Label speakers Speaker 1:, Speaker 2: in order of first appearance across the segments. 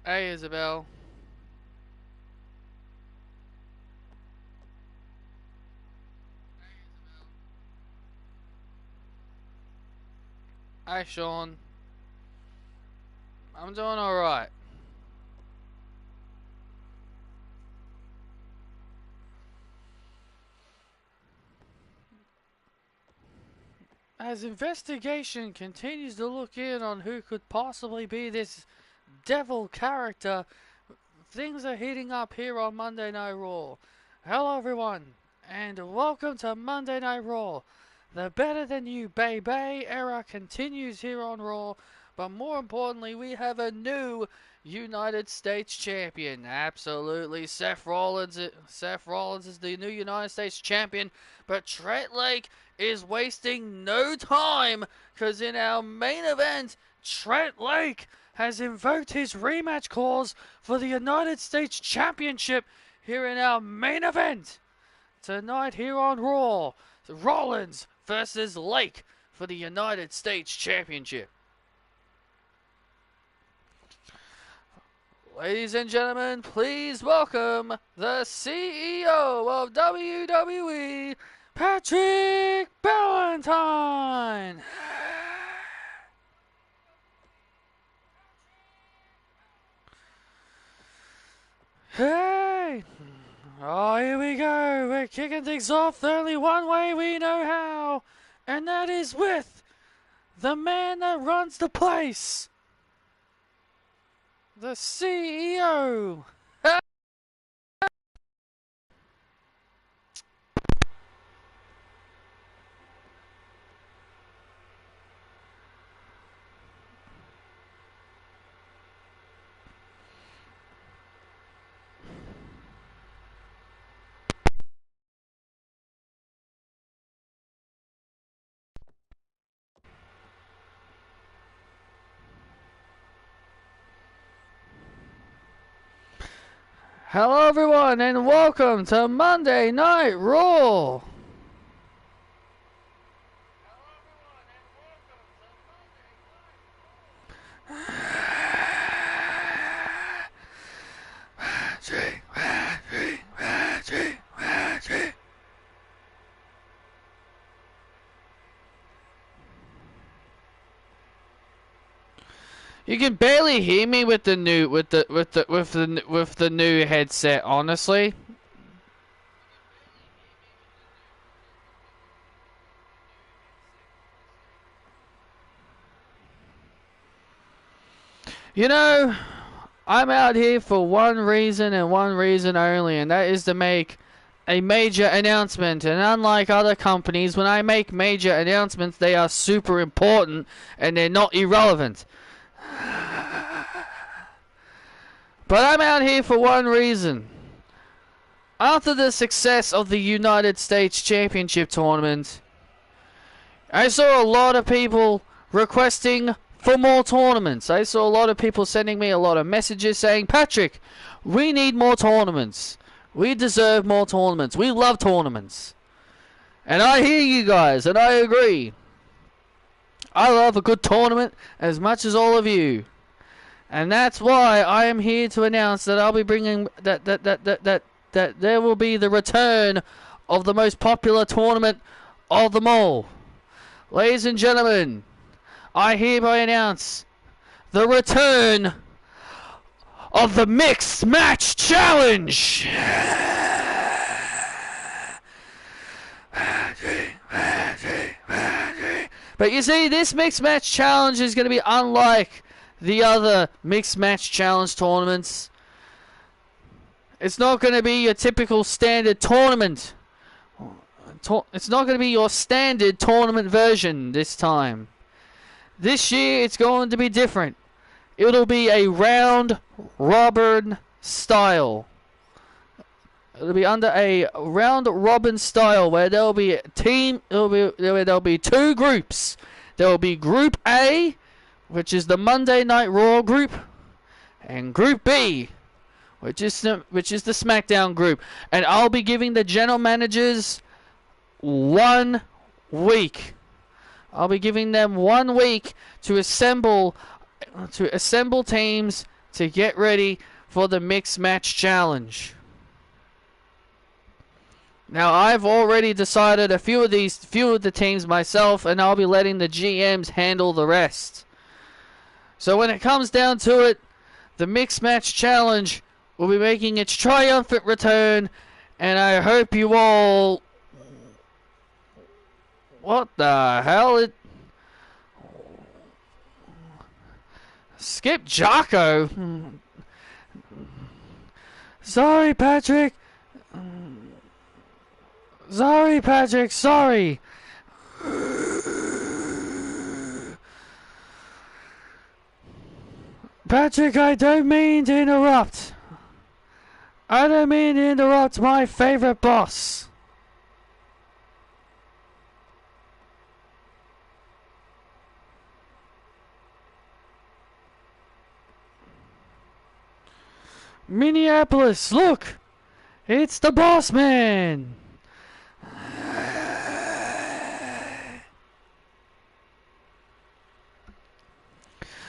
Speaker 1: Hey, Isabel. Hey, Sean. I'm doing alright. As investigation continues to look in on who could possibly be this devil character, things are heating up here on Monday Night Raw. Hello, everyone, and welcome to Monday Night Raw. The Better Than You Baby era continues here on Raw, but more importantly, we have a new United States champion. Absolutely, Seth Rollins. Seth Rollins is the new United States champion, but Trent Lake is wasting no time, because in our main event, Trent Lake has invoked his rematch clause for the United States Championship here in our main event. Tonight here on Raw, Rollins versus Lake for the United States Championship. Ladies and gentlemen, please welcome the CEO of WWE, Patrick Ballantyne. Hey! Oh, here we go. We're kicking things off the only one way we know how, and that is with the man that runs the place, the CEO. Hello, everyone, and welcome to Monday Night Raw. You can barely hear me with the new headset, honestly. You know, I'm out here for one reason and one reason only, and that is to make a major announcement. And unlike other companies, when I make major announcements, they are super important and they're not irrelevant. But I'm out here for one reason. After the success of the United States Championship tournament, I saw a lot of people requesting for more tournaments. I saw a lot of people sending me a lot of messages saying, Patrick, we need more tournaments. We deserve more tournaments. We love tournaments. And I hear you guys, and I agree. I love a good tournament as much as all of you. And that's why I am here to announce that I'll be bringing that there will be the return of the most popular tournament of them all. Ladies and gentlemen, I hereby announce the return of the Mixed Match Challenge. But you see, this Mixed Match Challenge is going to be unlike the other Mixed Match Challenge tournaments. It's not going to be your typical standard tournament. It's not going to be your standard tournament version this time. This year, it's going to be different. It'll be a round robin style. It'll be under a round robin style where there'll be a team. There'll be two groups. There will be Group A, which is the Monday Night Raw group, and Group B, which is the SmackDown group. And I'll be giving the general managers 1 week. I'll be giving them 1 week to assemble teams to get ready for the Mixed Match Challenge. Now, I've already decided a few of the teams myself, and I'll be letting the GMs handle the rest. So when it comes down to it, the Mixed Match Challenge will be making its triumphant return, and I hope you all... What the hell? Skip Jocko? Sorry, Patrick. Sorry, Patrick. Sorry. Patrick, I don't mean to interrupt. I don't mean to interrupt my favorite boss. Minneapolis, look! It's the boss man!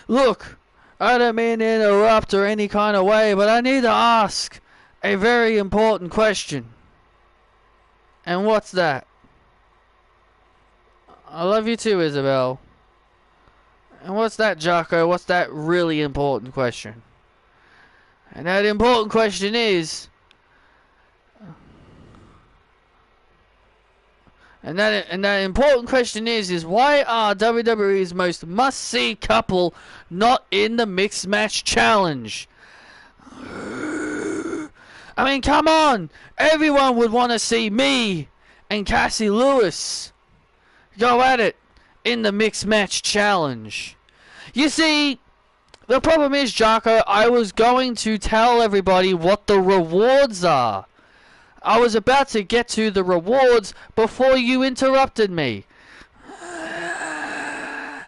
Speaker 1: Look, I don't mean to interrupt or any kind of way, but I need to ask a very important question. And what's that? I love you too, Isabel. And what's that, Jocko? What's that really important question? And that important question is... And that important question is why are WWE's most must-see couple not in the Mixed Match Challenge? I mean, come on! Everyone would want to see me and Cassie Lewis go at it in the Mixed Match Challenge. You see, the problem is, Jocko, I was going to tell everybody what the rewards are. I was about to get to the rewards before you interrupted me. I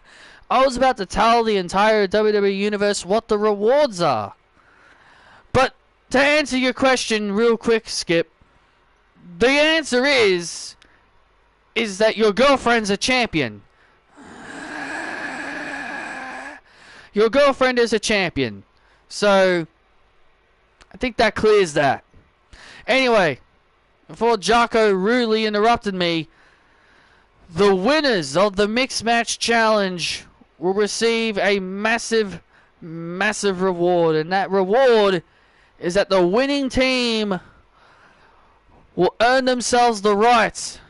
Speaker 1: was about to tell the entire WWE Universe what the rewards are. But to answer your question real quick, Skip, the answer is that your girlfriend's a champion. Your girlfriend is a champion. So, I think that clears that. Anyway, before Jocko rudely interrupted me, the winners of the Mixed Match Challenge will receive a massive, massive reward. And that reward is that the winning team will earn themselves the right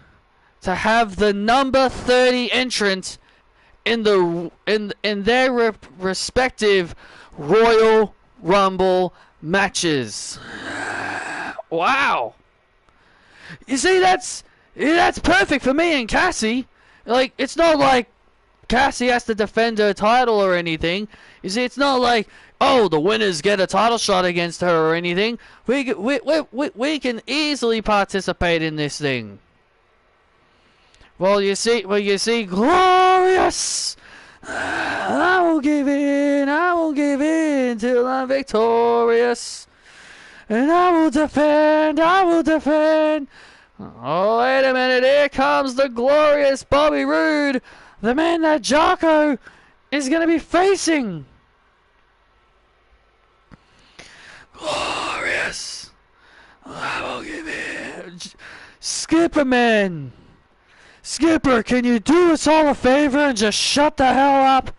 Speaker 1: to have the number 30 entrant in their respective Royal Rumble matches. Wow. You see, that's perfect for me and Cassie. Like, it's not like Cassie has to defend her title or anything. You see, it's not like, oh, the winners get a title shot against her or anything. We can easily participate in this thing. Well, you see, glorious. I will give in till I'm victorious. And I will defend. Oh, wait a minute, here comes the glorious Bobby Roode, the man that Jocko is going to be facing. Glorious. I will give in. Skipper, man. Skipper, can you do us all a favor and just shut the hell up?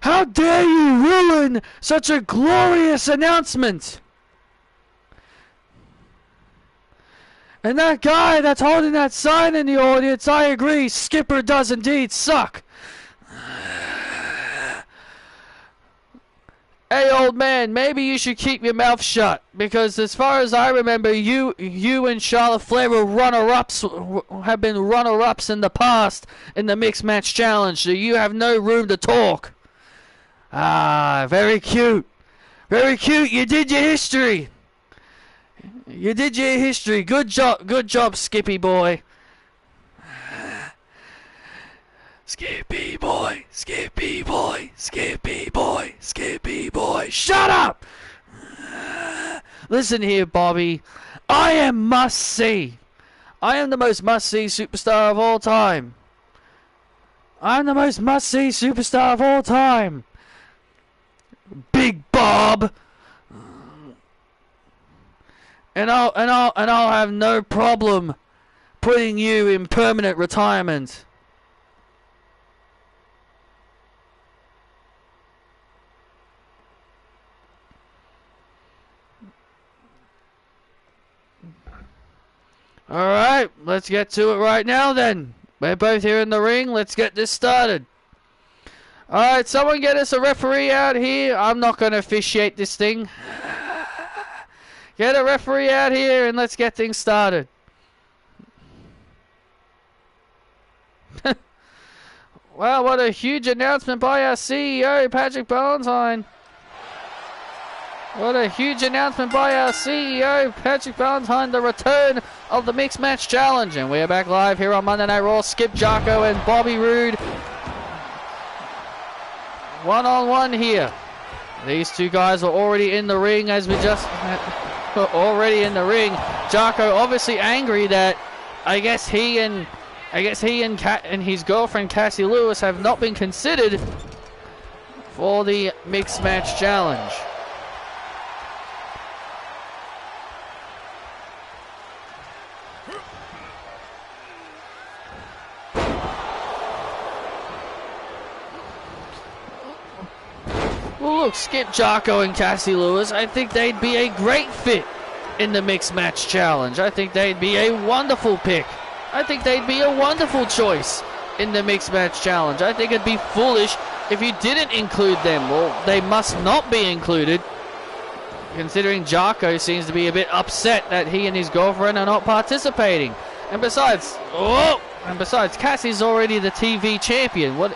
Speaker 1: How dare you ruin such a glorious announcement? And that guy that's holding that sign in the audience, I agree, Skipper does indeed suck. Hey, old man, maybe you should keep your mouth shut, because as far as I remember, you and Charlotte Flair have been runner-ups in the past in the Mixed Match Challenge, so you have no room to talk. Ah, very cute. Very cute. You did your history. Good job, Skippy boy. Skippy boy. Shut up! Listen here, Bobby. I am must-see. I am the most must-see superstar of all time. Big Bob. And I'll have no problem putting you in permanent retirement. Alright, let's get to it right now then. We're both here in the ring. Let's get this started. Alright, someone get us a referee out here. I'm not going to officiate this thing. Get a referee out here and let's get things started. Wow, what a huge announcement by our CEO, Patrick Ballantyne. What a huge announcement by our CEO, Patrick Ballantyne, the return of the Mixed Match Challenge. And we are back live here on Monday Night Raw. Skip Jarko and Bobby Roode. One-on-one here. These two guys are already in the ring as we just... already in the ring. Jarko obviously angry that I guess he and his girlfriend Cassie Lewis have not been considered for the Mixed Match Challenge. Well, look, Skip Jarko and Cassie Lewis, I think they'd be a great fit in the Mixed Match Challenge. I think they'd be a wonderful pick. I think they'd be a wonderful choice in the Mixed Match Challenge. I think it'd be foolish if you didn't include them. Well, they must not be included, considering Jarko seems to be a bit upset that he and his girlfriend are not participating. And besides, Cassie's already the TV champion.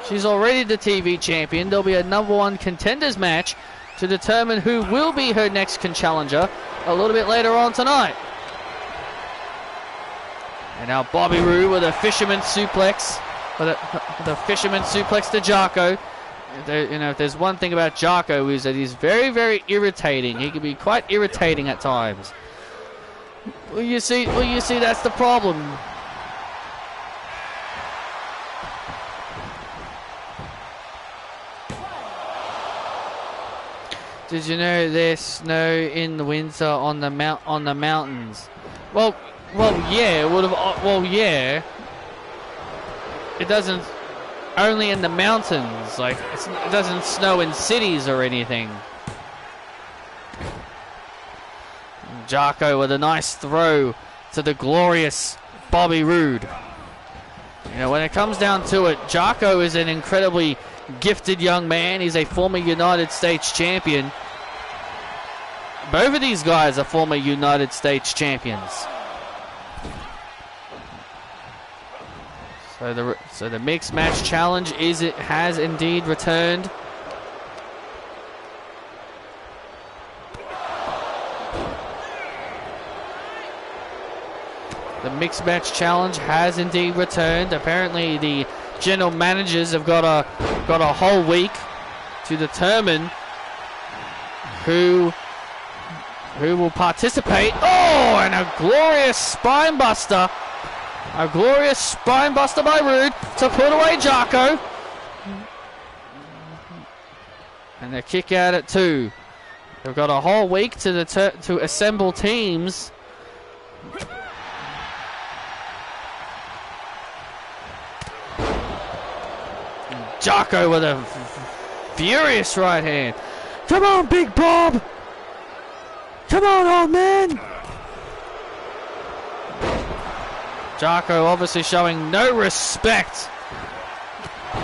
Speaker 1: She's already the TV champion. There'll be a #1 contenders match to determine who will be her next challenger a little bit later on tonight. And now Bobby Roode with a fisherman suplex, the fisherman suplex to Jarko. You know, if there's one thing about Jarko is that he's very, very irritating. He can be quite irritating at times. Well, you see, that's the problem. Did you know there's snow in the winter on the mountains? Well, yeah, it would have. Well, yeah. It doesn't. Only in the mountains. Like it doesn't snow in cities or anything. Jarko with a nice throw to the glorious Bobby Roode. You know, when it comes down to it, Jarko is an incredibly gifted young man. He's a former United States champion. Both of these guys are former United States champions. So the Mixed Match Challenge has indeed returned. The Mixed Match Challenge has indeed returned. Apparently the general managers have got a whole week to determine who will participate. Oh, and a glorious spine buster. A glorious spine buster by Roode to put away Jarko. And a kick out at 2. They've got a whole week to assemble teams. Jarko with a furious right hand. Come on, Big Bob. Come on, old man. Jarko obviously showing no respect.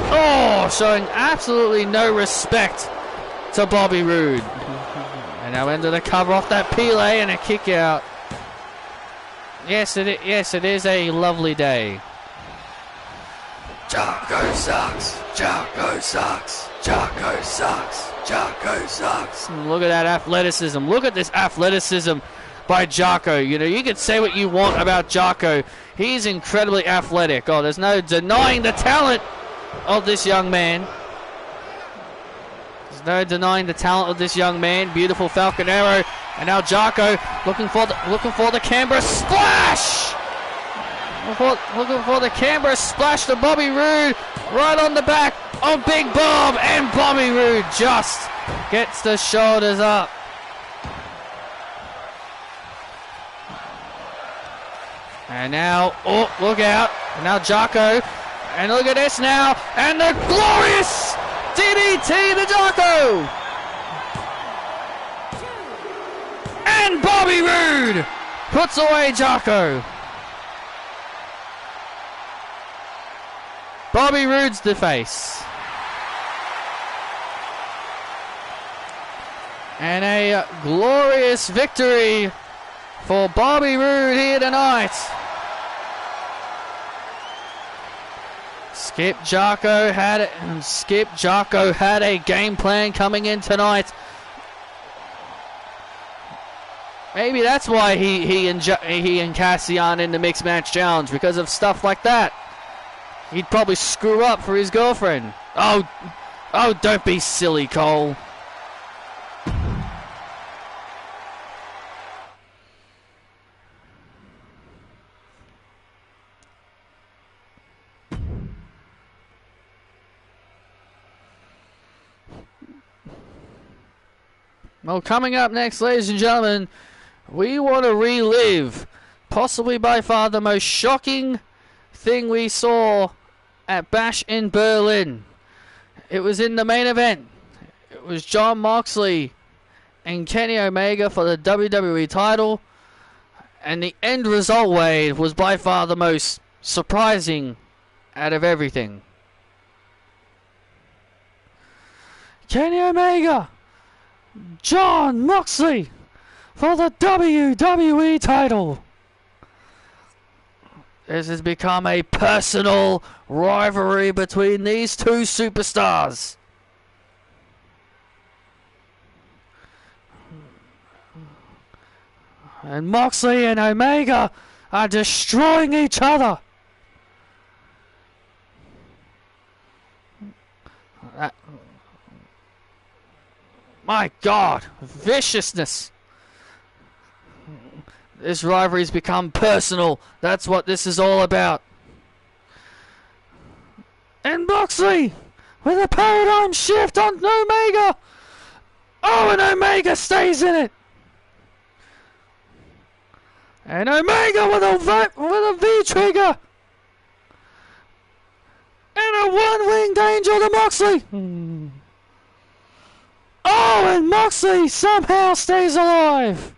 Speaker 1: Oh, showing absolutely no respect to Bobby Roode. And now into the cover off that Pele and a kick out. Yes, it is a lovely day. Jarko sucks. Jarko sucks. Jarko sucks. Jarko sucks. Look at that athleticism. Look at this athleticism by Jarko. You know, you can say what you want about Jarko. He's incredibly athletic. Oh, there's no denying the talent of this young man. There's no denying the talent of this young man. Beautiful Falcon Arrow. And now Jarko looking for the Canberra splash. Looking for the Canberra splash to Bobby Roode. Right on the back. on Big Bob, and Bobby Roode just gets the shoulders up. And now, oh, look out. Now Jocko, and look at this now, and the glorious DDT to Jocko. And Bobby Roode puts away Jocko. Bobby Roode's the face. And a glorious victory for Bobby Roode here tonight. Skip Jocko had a game plan coming in tonight. Maybe that's why he and Cassie aren't in the mixed match challenge, because of stuff like that. He'd probably screw up for his girlfriend. Oh, don't be silly, Cole. Well, coming up next, ladies and gentlemen, we want to relive possibly by far the most shocking thing we saw at Bash in Berlin. It was in the main event. It was Jon Moxley and Kenny Omega for the WWE title. And the end result, Wade, was by far the most surprising out of everything. Kenny Omega, Jon Moxley for the WWE title. This has become a personal rivalry between these two superstars. And Moxley and Omega are destroying each other. My God, viciousness. This rivalry's become personal. That's what this is all about. And Moxley with a paradigm shift on Omega. Oh, and Omega stays in it. And Omega with a V trigger. And a one-winged angel to Moxley. Oh, and Moxley somehow stays alive.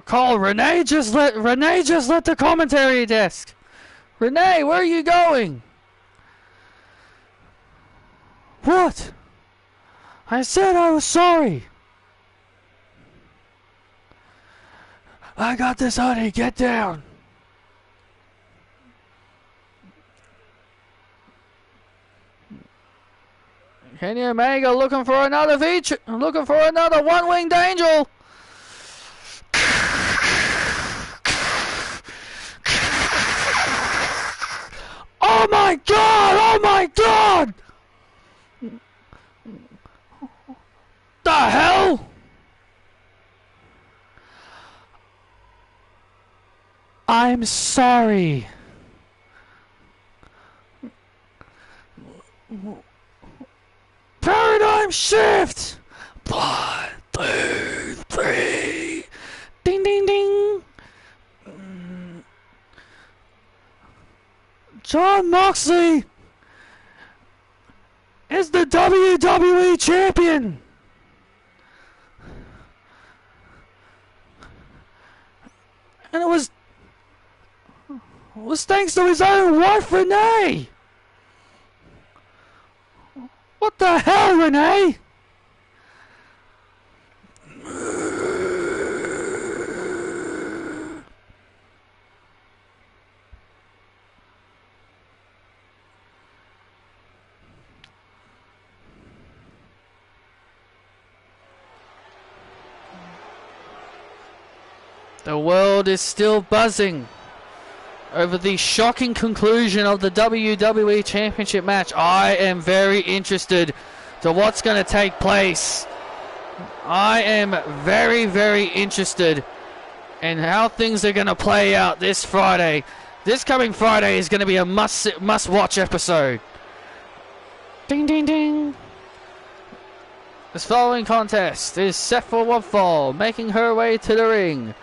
Speaker 1: Call Renee just let the commentary desk. Renee, where are you going? What? I said I was sorry. I got this, honey. Get down. Kenny Omega looking for another looking for another one-winged angel. Oh my God! Oh my God! The hell? I'm sorry. Paradigm shift! 1, 2, 3. Ding, ding, ding. Jon Moxley is the WWE champion. And it was thanks to his own wife, Renee. What the hell, Renee? The world is still buzzing over the shocking conclusion of the WWE Championship match. I am very interested to what's going to take place. I am very, very interested and how things are going to play out this Friday. This coming Friday is going to be a must-watch episode. Ding, ding, ding. This following contest is set for one fall, making her way to the ring,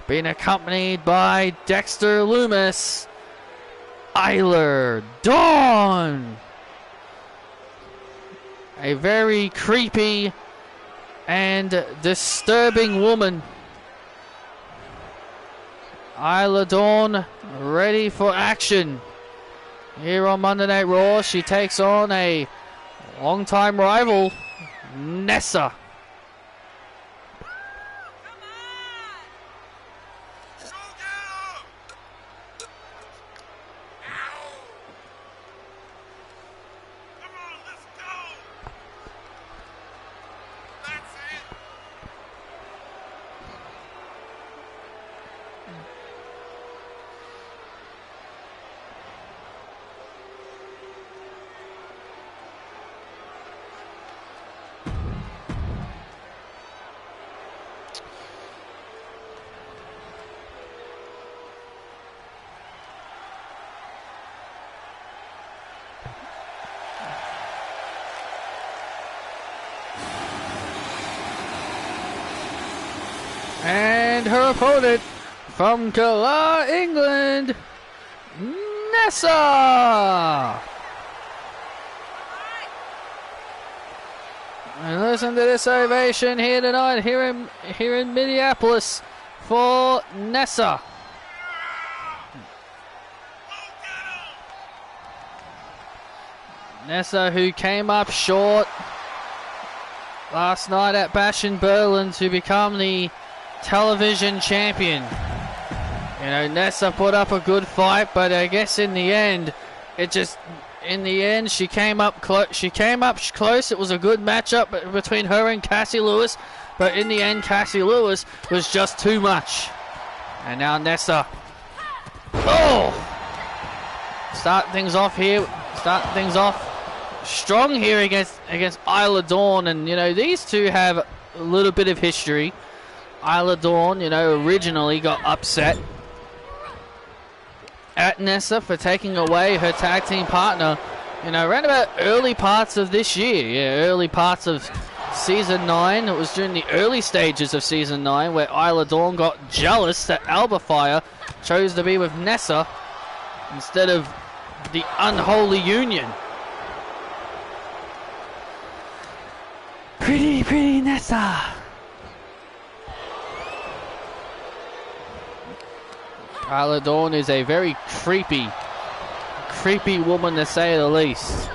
Speaker 1: being accompanied by Dexter Loomis, Isla Dawn. A very creepy and disturbing woman. Isla Dawn ready for action. Here on Monday Night Raw, she takes on a longtime rival, Nessa. And her opponent from Kala, England, Nessa. And listen to this ovation here tonight, here in Minneapolis for Nessa. Nessa, who came up short last night at Bash in Berlin to become the television champion. You know, Nessa put up a good fight, but I guess in the end, she came up close. It was a good matchup between her and Cassie Lewis, but in the end, Cassie Lewis was just too much. And now Nessa, start things off strong here against Isla Dawn, and you know, these two have a little bit of history. Isla Dawn, you know, originally got upset at Nessa for taking away her tag team partner, you know, around about early parts of this year. Yeah, early parts of Season 9. It was during the early stages of Season 9 where Isla Dawn got jealous that Alba Fire chose to be with Nessa instead of the unholy union. Pretty Nessa. Isla Dawn is a very creepy woman, to say the least.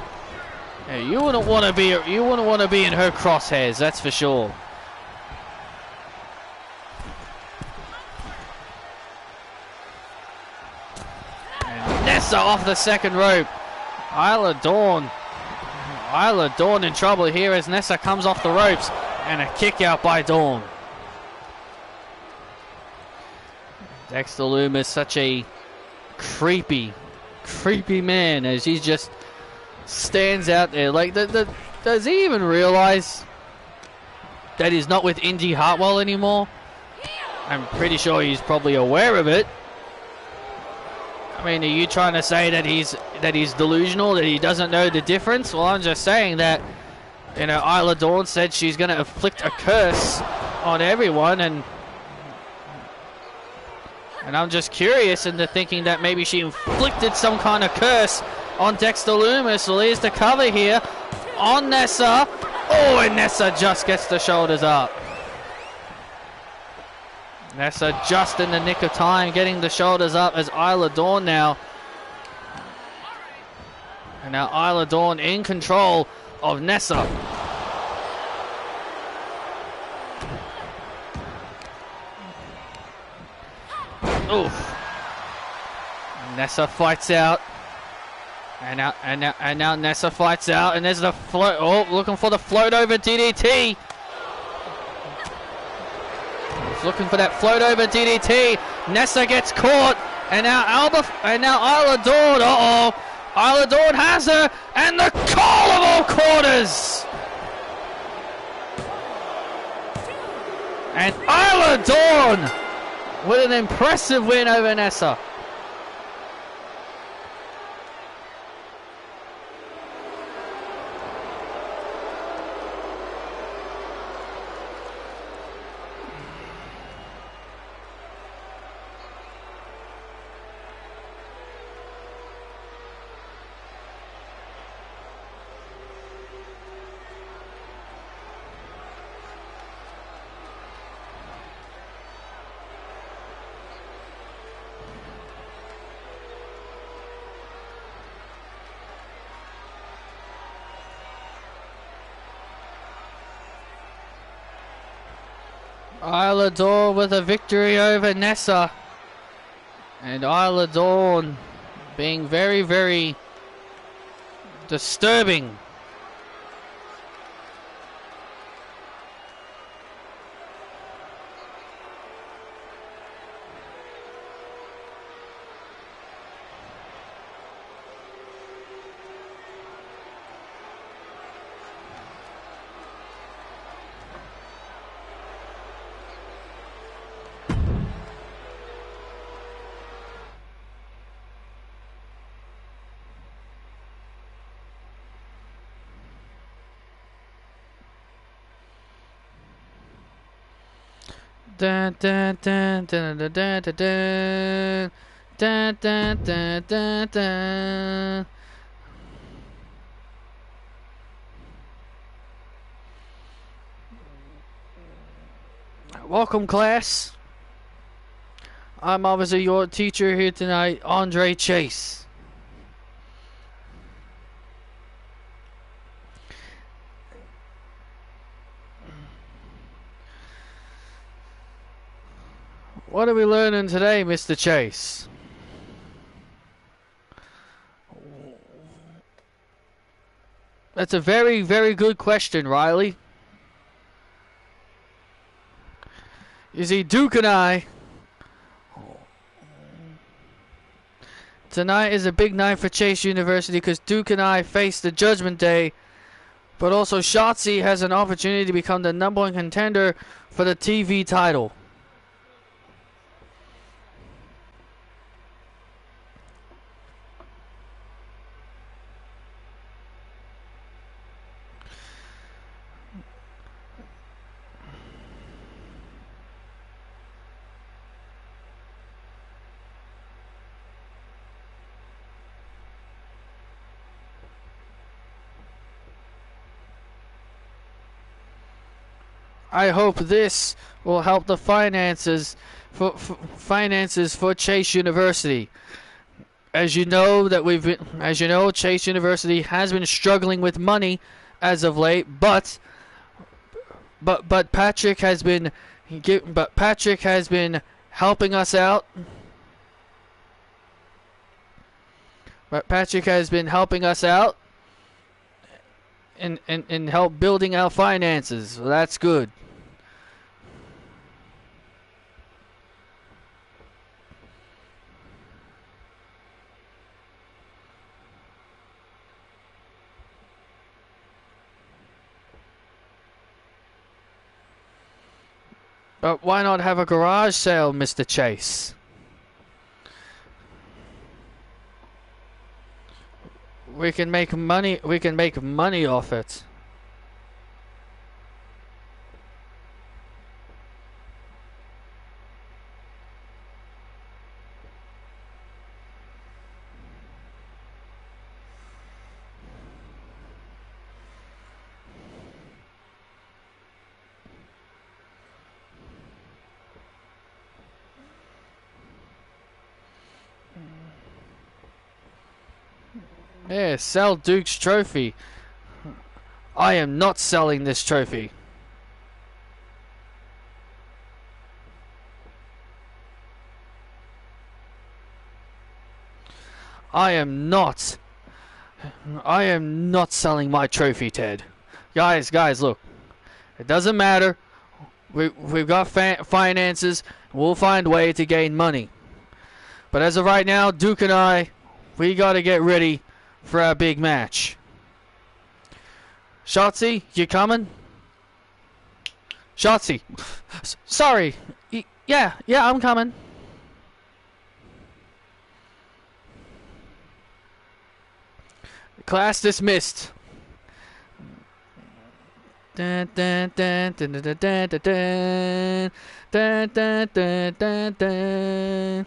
Speaker 1: Yeah, you wouldn't want to be in her crosshairs, that's for sure. And Nessa off the second rope. Isla Dawn in trouble here as Nessa comes off the ropes, and a kick out by Dawn. Dexter Loomis, such a creepy man, as he just stands out there. Like, does he even realize that he's not with Indy Hartwell anymore? I'm pretty sure he's probably aware of it. I mean, are you trying to say that he's delusional, that he doesn't know the difference? Well, I'm just saying that, you know, Isla Dawn said she's going to inflict a curse on everyone, and I'm just curious into thinking that maybe she inflicted some kind of curse on Dexter Loomis. Well, here's the cover here on Nessa. Oh, and Nessa just gets the shoulders up. Nessa just in the nick of time getting the shoulders up as Isla Dawn now. And now Isla Dawn in control of Nessa. Oof. Nessa fights out. And now Nessa fights out, and there's the float. Oh, looking for the float over DDT. He's looking for that float over DDT. Nessa gets caught, and now Isla Dawn. Isla Dawn has her, and the call of all quarters. And Isla Dawn with an impressive win over Nessa. Isla Dawn with a victory over Nessa. And Isla Dawn being very, very disturbing. Dun, dun, dun, dun, dun, dun, dun, dun. Dun, dun, dun, dun, dun. Welcome, class. I'm obviously your teacher here tonight, Andre Chase. What are we learning today, Mr. Chase? That's a very, very good question, Riley. You see, Duke and I... Tonight is a big night for Chase University because Duke and I face the Judgment Day. But also, Shotzi has an opportunity to become the #1 contender for the TV title. I hope this will help the finances for Chase University. As you know, Chase University has been struggling with money as of late, but Patrick has been helping us out. But Patrick has been helping us out and help building our finances. So that's good. But why not have a garage sale, Mr. Chase? We can make money. We can make money off it. Yeah, sell Duke's trophy. I am not selling this trophy. I am not selling my trophy, Ted. Guys, look. It doesn't matter. We've got finances. We'll find a way to gain money. But as of right now, Duke and I, we got to get ready for our big match. Shotzi, you coming? Shotzi, sorry, Yeah, I'm coming. Class dismissed. Dun, dun, dun, dun, dun, dun, dun, dun, dun, dun, dun, dun, dun.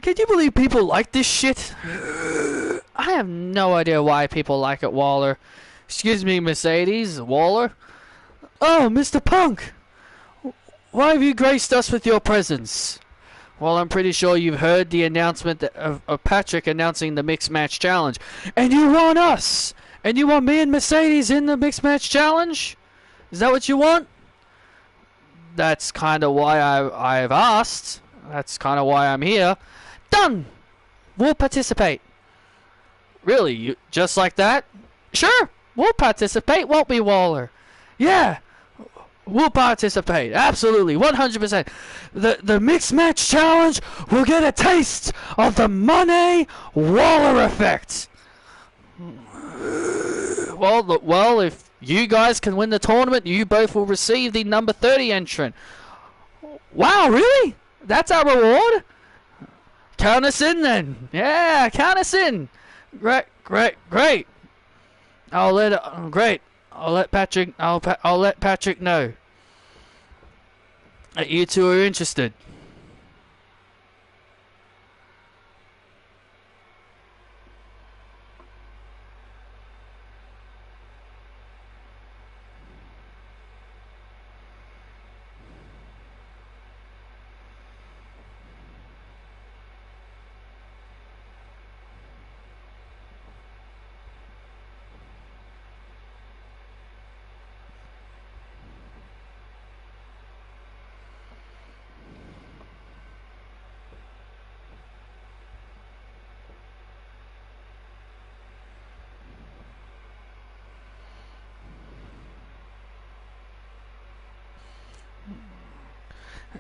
Speaker 1: Can you believe people like this shit? I have no idea why people like it, Waller. Excuse me, Mercedes, Waller. Oh, Mr. Punk! Why have you graced us with your presence? Well, I'm pretty sure you've heard the announcement of Patrick announcing the Mixed Match Challenge. And you want us! And you want me and Mercedes in the Mixed Match Challenge? Is that what you want? That's kind of why I've asked. That's kind of why I'm here. Done! We'll participate. Really? You just like that? Sure! We'll participate, won't we, Waller? Yeah! We'll participate. Absolutely. 100%. The Mixed Match Challenge will get a taste of the Money Waller effect. Well, if you guys can win the tournament, you both will receive the number 30 entrant. Wow, really? That's our reward? Count us in then. Yeah, count us in. Great. I'll let Patrick know that you two are interested.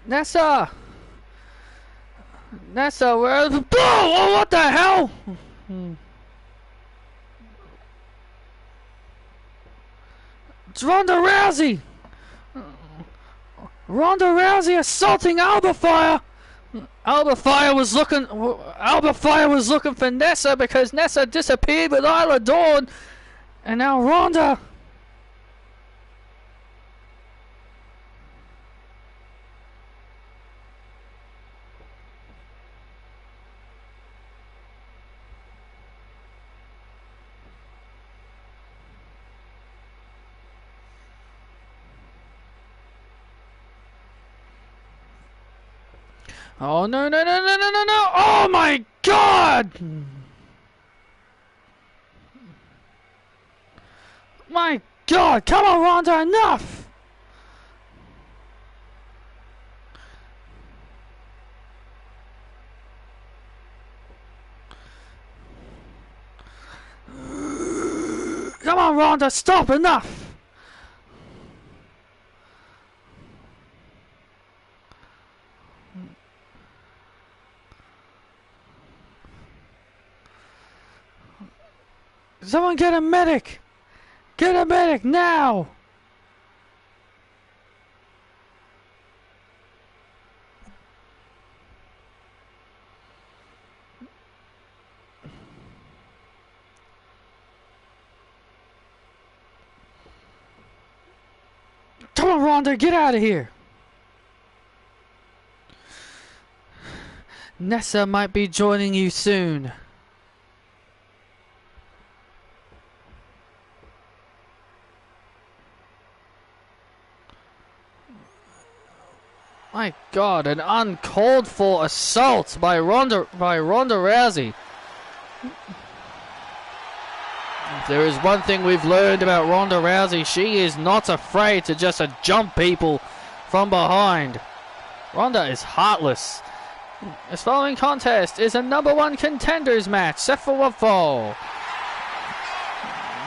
Speaker 1: Nessa, where? Oh, what the hell? It's Ronda Rousey. Ronda Rousey assaulting Alba Fire. Alba Fire was looking for Nessa because Nessa disappeared with Isla Dawn, and now Ronda. Oh, no. Oh, my God. My God. Come on, Ronda. Enough. Come on, Ronda. Stop. Enough. Someone get a medic! Get a medic now! Come on, Ronda, get out of here! Nessa might be joining you soon. My God, an uncalled for assault by Ronda Rousey. If there is one thing we've learned about Ronda Rousey, she is not afraid to just jump people from behind. Ronda is heartless. This following contest is a #1 contenders match set for one fall.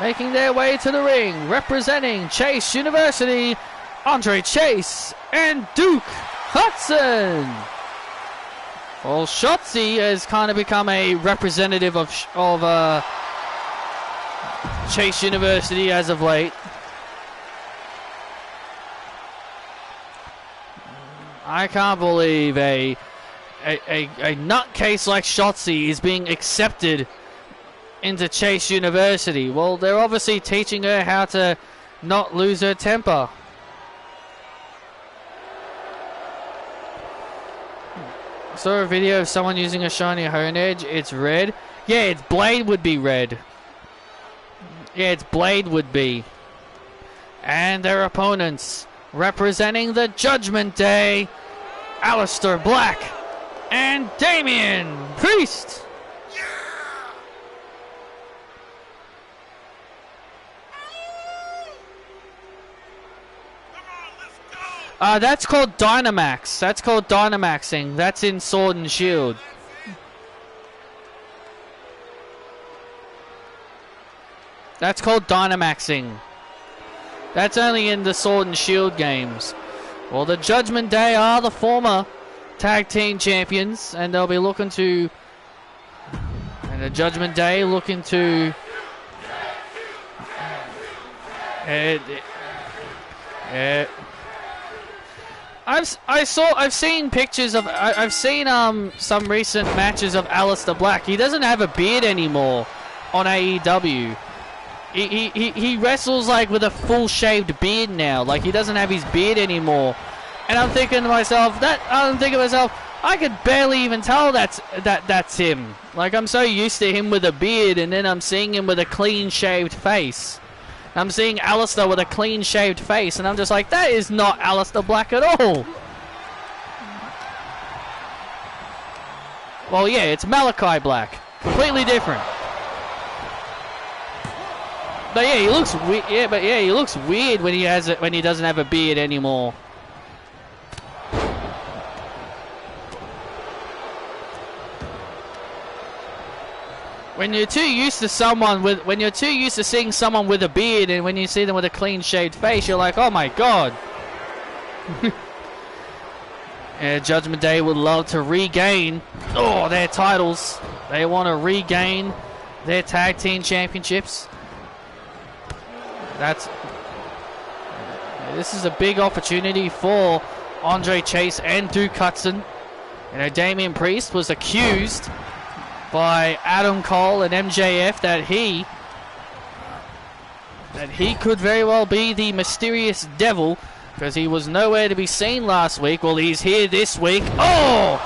Speaker 1: Making their way to the ring, representing Chase University, Andre Chase and Duke Hudson. Well, Shotzi has kind of become a representative of Chase University as of late. I can't believe a nutcase like Shotzi is being accepted into Chase University. Well, they're obviously teaching her how to not lose her temper. I saw a video of someone using a shiny hone edge. It's red. Yeah, its blade would be red. Yeah, its blade would be. And their opponents, representing the Judgment Day, Aleister Black and Damian Priest. That's called Dynamax. That's called Dynamaxing. That's in Sword and Shield. That's called Dynamaxing. That's only in the Sword and Shield games. Well, the Judgment Day are the former tag team champions, and they'll be looking to... And the Judgment Day looking to... I've seen pictures of... I've seen some recent matches of Aleister Black. He doesn't have a beard anymore on AEW. He wrestles like with a full shaved beard now. Like, he doesn't have his beard anymore. And I'm thinking to myself, I could barely even tell that's him. Like, I'm so used to him with a beard, and then I'm seeing him with a clean shaved face. I'm seeing Aleister with a clean shaved face, and I'm just like, that is not Aleister Black at all. Well, yeah, it's Malachi Black. Completely different. But yeah, he looks weird. Yeah, but yeah, he looks weird when he doesn't have a beard anymore. When you're too used to seeing someone with a beard, and when you see them with a clean shaved face, you're like, oh my god. Yeah, Judgment Day would love to regain their titles. They want to regain their tag team championships. This is a big opportunity for Andre Chase and Duke Hudson. You know, Damian Priest was accused by Adam Cole and MJF that he could very well be the mysterious devil, because he was nowhere to be seen last week. Well, he's here this week. Well,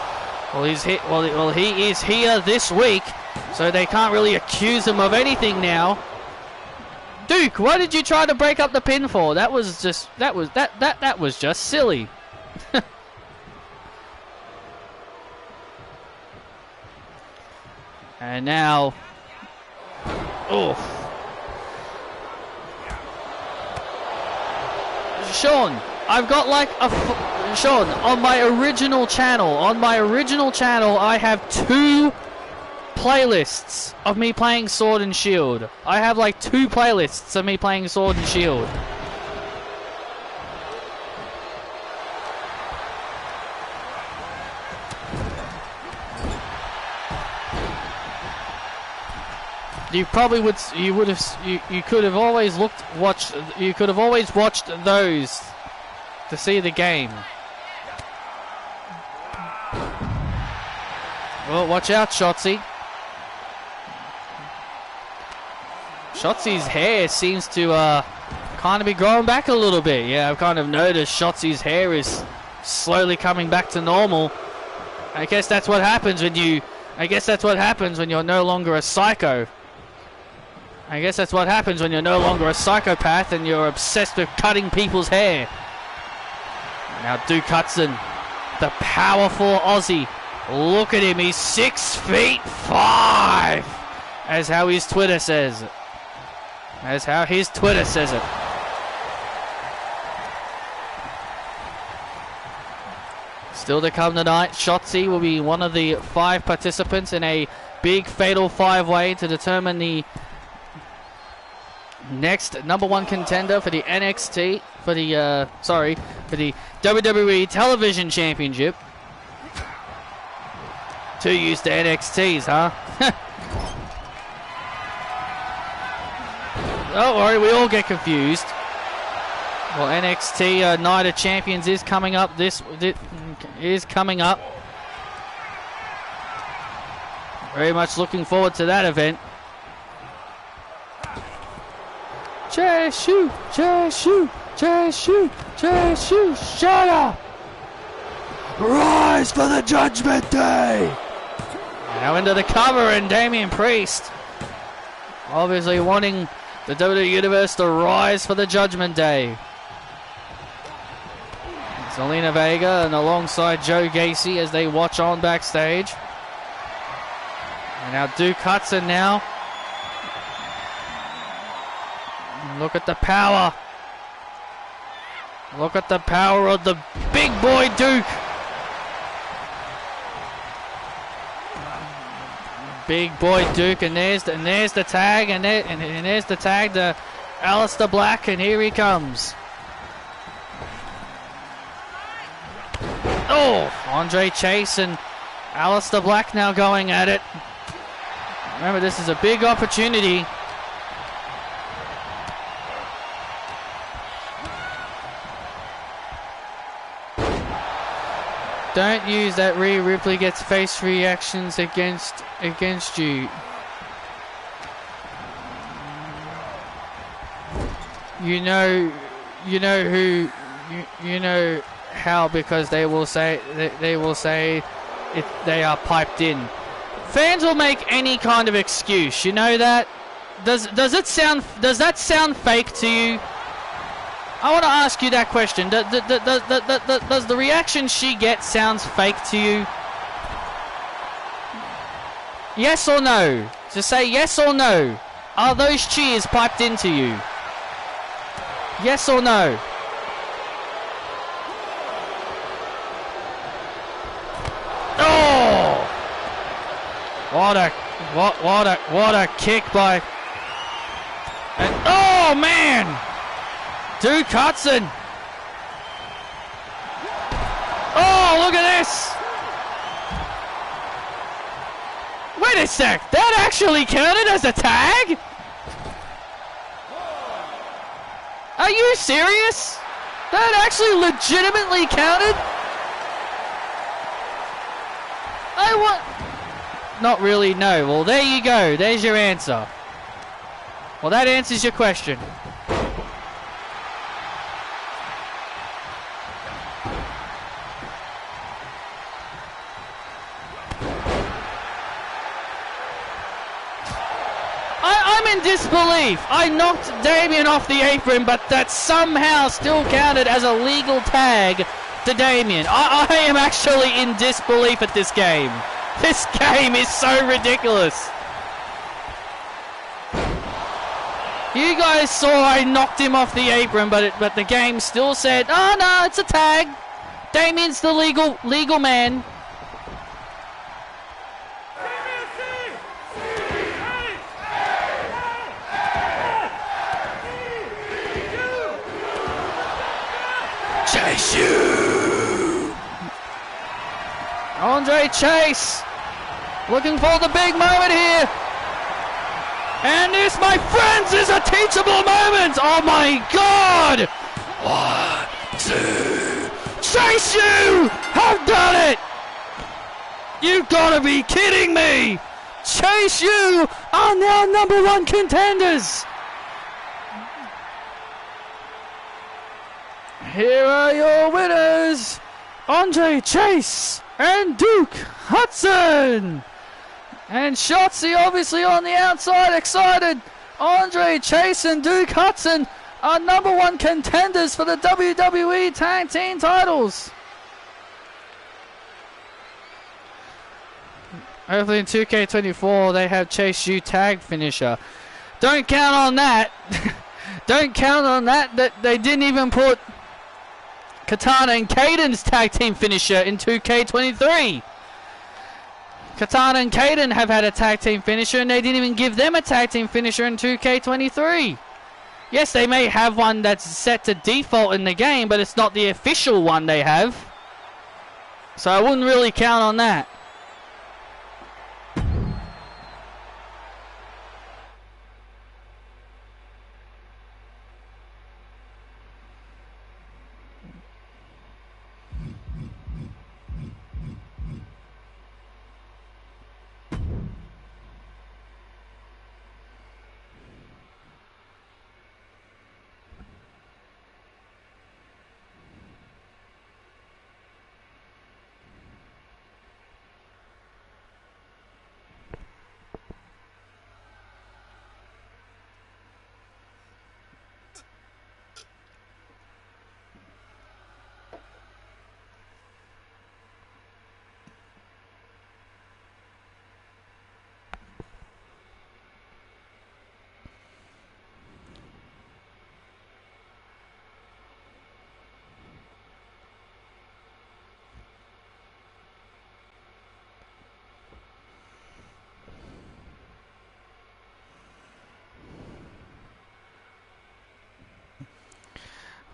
Speaker 1: he is here this week, so they can't really accuse him of anything now. Duke, why did you try to break up the pin for? That was just silly. And now, Sean, I've got like Sean, on my original channel, I have 2 playlists of me playing Sword and Shield. I have like 2 playlists of me playing Sword and Shield. You could have always watched those to see the game. Well, watch out, Shotzi. Shotzi's hair seems to kind of be growing back a little bit. Yeah, I've kind of noticed Shotzi's hair is slowly coming back to normal. I guess that's what happens when you're no longer a psycho. I guess that's what happens when you're no longer a psychopath and you're obsessed with cutting people's hair. Now Duke Hudson, the powerful Aussie. Look at him, he's 6'5", as how his Twitter says it. Still to come tonight, Shotzi will be one of the 5 participants in a big fatal 5-way to determine the next #1 contender for the WWE Television Championship. Too used to NXTs, huh? Don't worry, we all get confused. Well, NXT Night of Champions is coming up. This is coming up. Very much looking forward to that event. JSU, JSU, JSU, JSU, shut up! Rise for the Judgment Day! Now into the cover, and Damian Priest obviously wanting the WWE Universe to rise for the Judgment Day. Zelina Vega and alongside Joe Gacy as they watch on backstage. And now Duke Hudson now. Look at the power. Look at the power of the big boy Duke. Big boy Duke, and there's the tag, and there's the tag to Aleister Black, and here he comes. Oh, Andre Chase and Aleister Black now going at it. Remember, this is a big opportunity. Don't use that Rhea Ripley gets face reactions against you. You know how, because they will say they are piped in. Fans will make any kind of excuse. You know that? Does that sound fake to you? I want to ask you that question. Does the reaction she gets sounds fake to you? Yes or no? Just say yes or no. Are those cheers piped into you? Yes or no? Oh! What a kick by. And, oh man! Duke Hudson. Oh, look at this. Wait a sec. That actually counted as a tag? Are you serious? That actually legitimately counted? Not really, no. Well, there you go. There's your answer. Well, that answers your question. I'm in disbelief. I knocked Damian off the apron, but that somehow still counted as a legal tag to Damian. I am actually in disbelief at this game. This game is so ridiculous. You guys saw I knocked him off the apron, but the game still said, oh no, it's a tag. Damian's the legal man. Chase you! Andre Chase looking for the big moment here. And this, my friends, is a teachable moment. Oh my God! 1, 2, Chase you! Have done it! You gotta be kidding me! Chase you are now #1 contenders. Here are your winners, Andre Chase and Duke Hudson. And Shotzi obviously on the outside, excited. Andre Chase and Duke Hudson are #1 contenders for the WWE Tag Team titles. Hopefully in 2K24 they have Chase U tag finisher. Don't count on that. Don't count on that they didn't even put Katana and Kaden's tag team finisher in 2K23. Katana and Kaden have had a tag team finisher, and they didn't even give them a tag team finisher in 2K23. Yes, they may have one that's set to default in the game, but it's not the official one they have. So I wouldn't really count on that.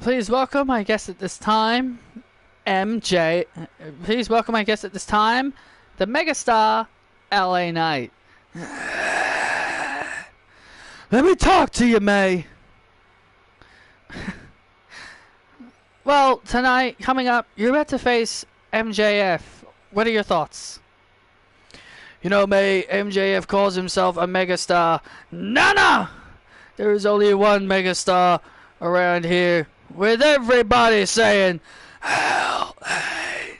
Speaker 1: Please welcome my guest at this time, MJ. Please welcome my guest at this time, the megastar, LA Knight. Let me talk to you, May. Well, tonight, coming up, you're about to face MJF. What are your thoughts? You know, May, MJF calls himself a megastar. Nana! There is only one megastar around here, with everybody saying, LA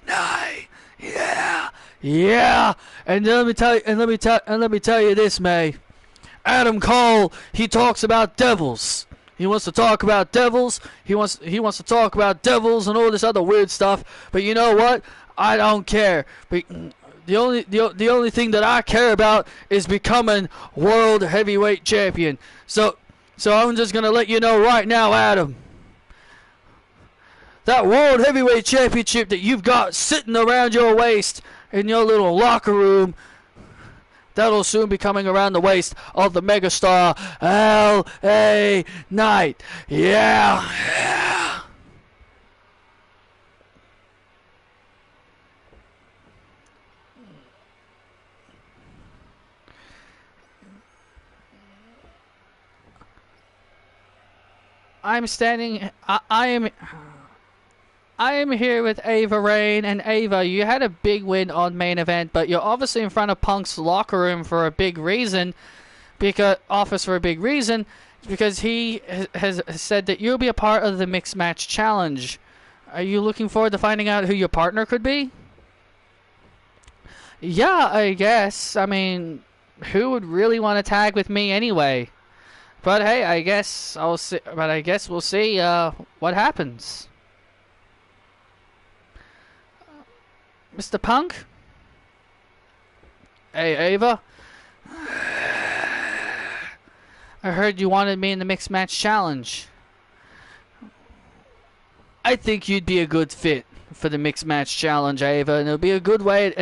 Speaker 1: Knight, yeah, yeah. And let me tell you this, May. Adam Cole, he talks about devils. He wants to talk about devils. He wants to talk about devils and all this other weird stuff. But you know what? I don't care. But the only thing that I care about is becoming world heavyweight champion. So I'm just gonna let you know right now, Adam. That world heavyweight championship that you've got sitting around your waist in your little locker room, that'll soon be coming around the waist of the megastar LA Knight. Yeah, yeah. I am here with Ava Rain, and Ava, you had a big win on main event, but you're obviously in front of Punk's locker room for a big reason, because he has said that you'll be a part of the mixed match challenge. Are you looking forward to finding out who your partner could be? Yeah, I guess. I mean, who would really want to tag with me anyway? But hey, I guess we'll see what happens. Mr. Punk? Hey, Ava? I heard you wanted me in the mixed match challenge. I think you'd be a good fit for the mixed match challenge, Ava, and it will be a good way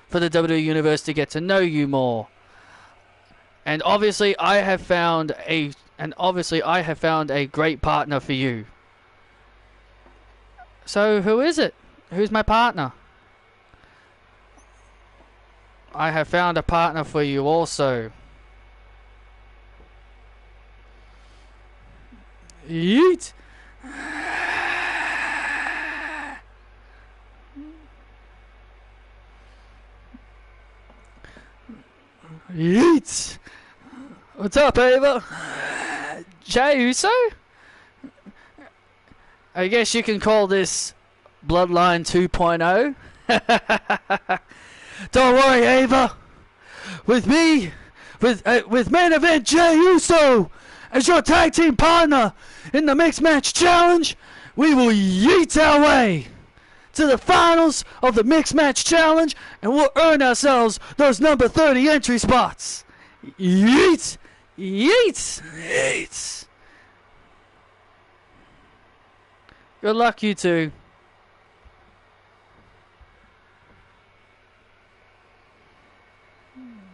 Speaker 1: for the WWE Universe to get to know you more. And obviously I have found a great partner for you. So who is it? Who's my partner? I have found a partner for you also. Yeet! Yeet! What's up, Ava? Jey Uso? I guess you can call this Bloodline 2.0. Don't worry, Ava. With me, with main event Jey Uso as your tag team partner in the mixed match challenge, we will yeet our way to the finals of the mixed match challenge, and we'll earn ourselves those number 30 entry spots. Yeet, yeet, yeet. Good luck, you two.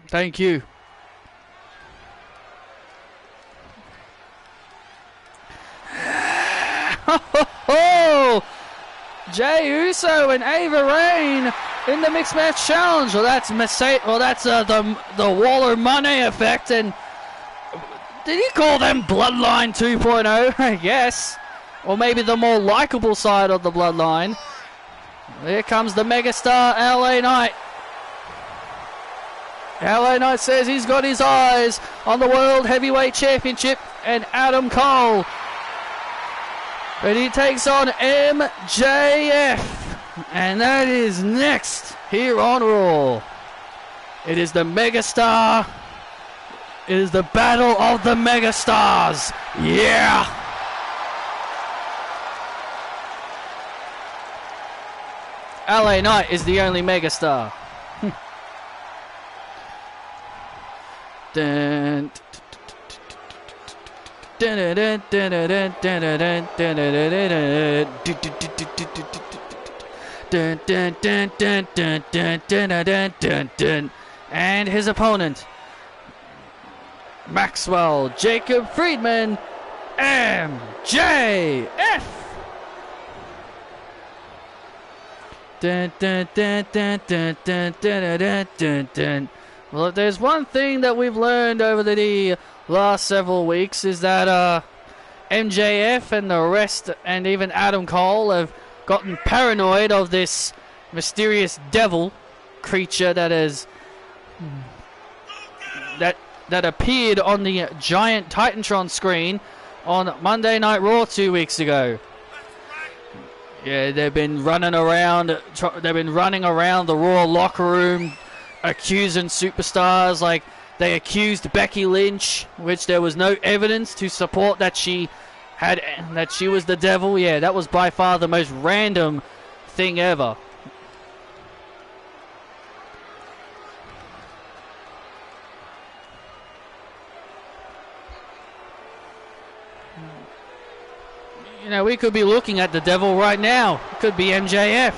Speaker 1: Thank you. Jey Uso and Ava Rain in the mixed match challenge. Well, that's the Waller Money effect. And did he call them Bloodline 2.0? I guess, or maybe the more likable side of the Bloodline. Here comes the megastar LA Knight. LA Knight says he's got his eyes on the World Heavyweight Championship and Adam Cole. But he takes on MJF. And that is next here on Raw. It is the megastar. It is the battle of the megastars. Yeah! LA Knight is the only megastar. Dun, and his opponent, Maxwell Jacob Friedman, MJF. Dun, dun, dun, dun, dun, dun, dun, dun, dun, dun. Well, if there's one thing that we've learned over the last several weeks is that MJF and the rest, and even Adam Cole, have gotten paranoid of this mysterious devil creature that appeared on the giant Titantron screen on Monday Night Raw 2 weeks ago. Yeah, they've been running around the Raw locker room accusing superstars. Like, they accused Becky Lynch, which there was no evidence to support that she was the devil. Yeah, that was by far the most random thing ever. You know, we could be looking at the devil right now. It could be MJF.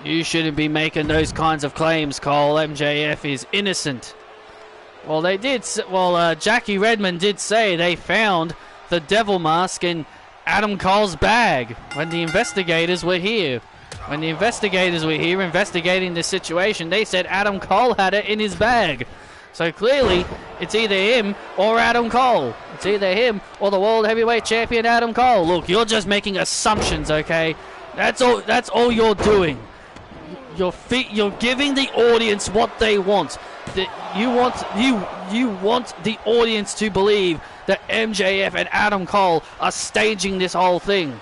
Speaker 1: You shouldn't be making those kinds of claims, Cole. MJF is innocent. Well, Jackie Redmond did say they found the devil mask in Adam Cole's bag when the investigators were here. When the investigators were here investigating the situation, they said Adam Cole had it in his bag. So clearly, it's either him or Adam Cole. It's either him or the World Heavyweight Champion Adam Cole. Look, you're just making assumptions, okay? That's all you're doing. You're giving the audience what they want. You want the audience to believe that MJF and Adam Cole are staging this whole thing.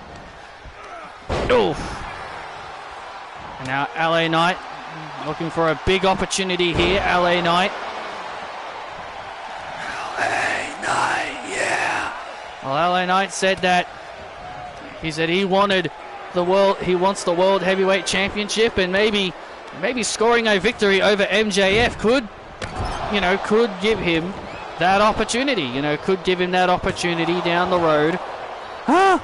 Speaker 1: Oof. And now LA Knight looking for a big opportunity here. LA Knight. Well, LA Knight said that he wants the World Heavyweight Championship, and maybe scoring a victory over MJF could give him that opportunity. Could give him that opportunity down the road. Huh?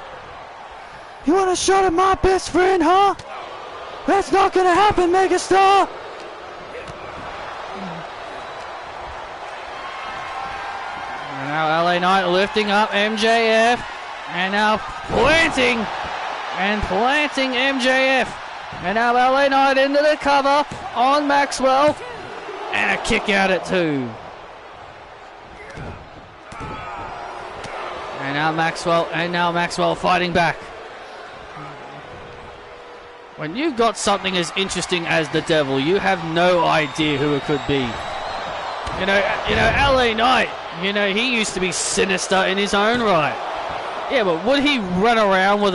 Speaker 1: You want a shot at my best friend, huh? That's not gonna happen, megastar. And now LA Knight lifting up MJF, and now planting MJF. And now LA Knight into the cover on Maxwell, and a kick out at 2. And now Maxwell fighting back. When you've got something as interesting as the devil, you have no idea who it could be. LA Knight, he used to be sinister in his own right. Yeah, but would he run around with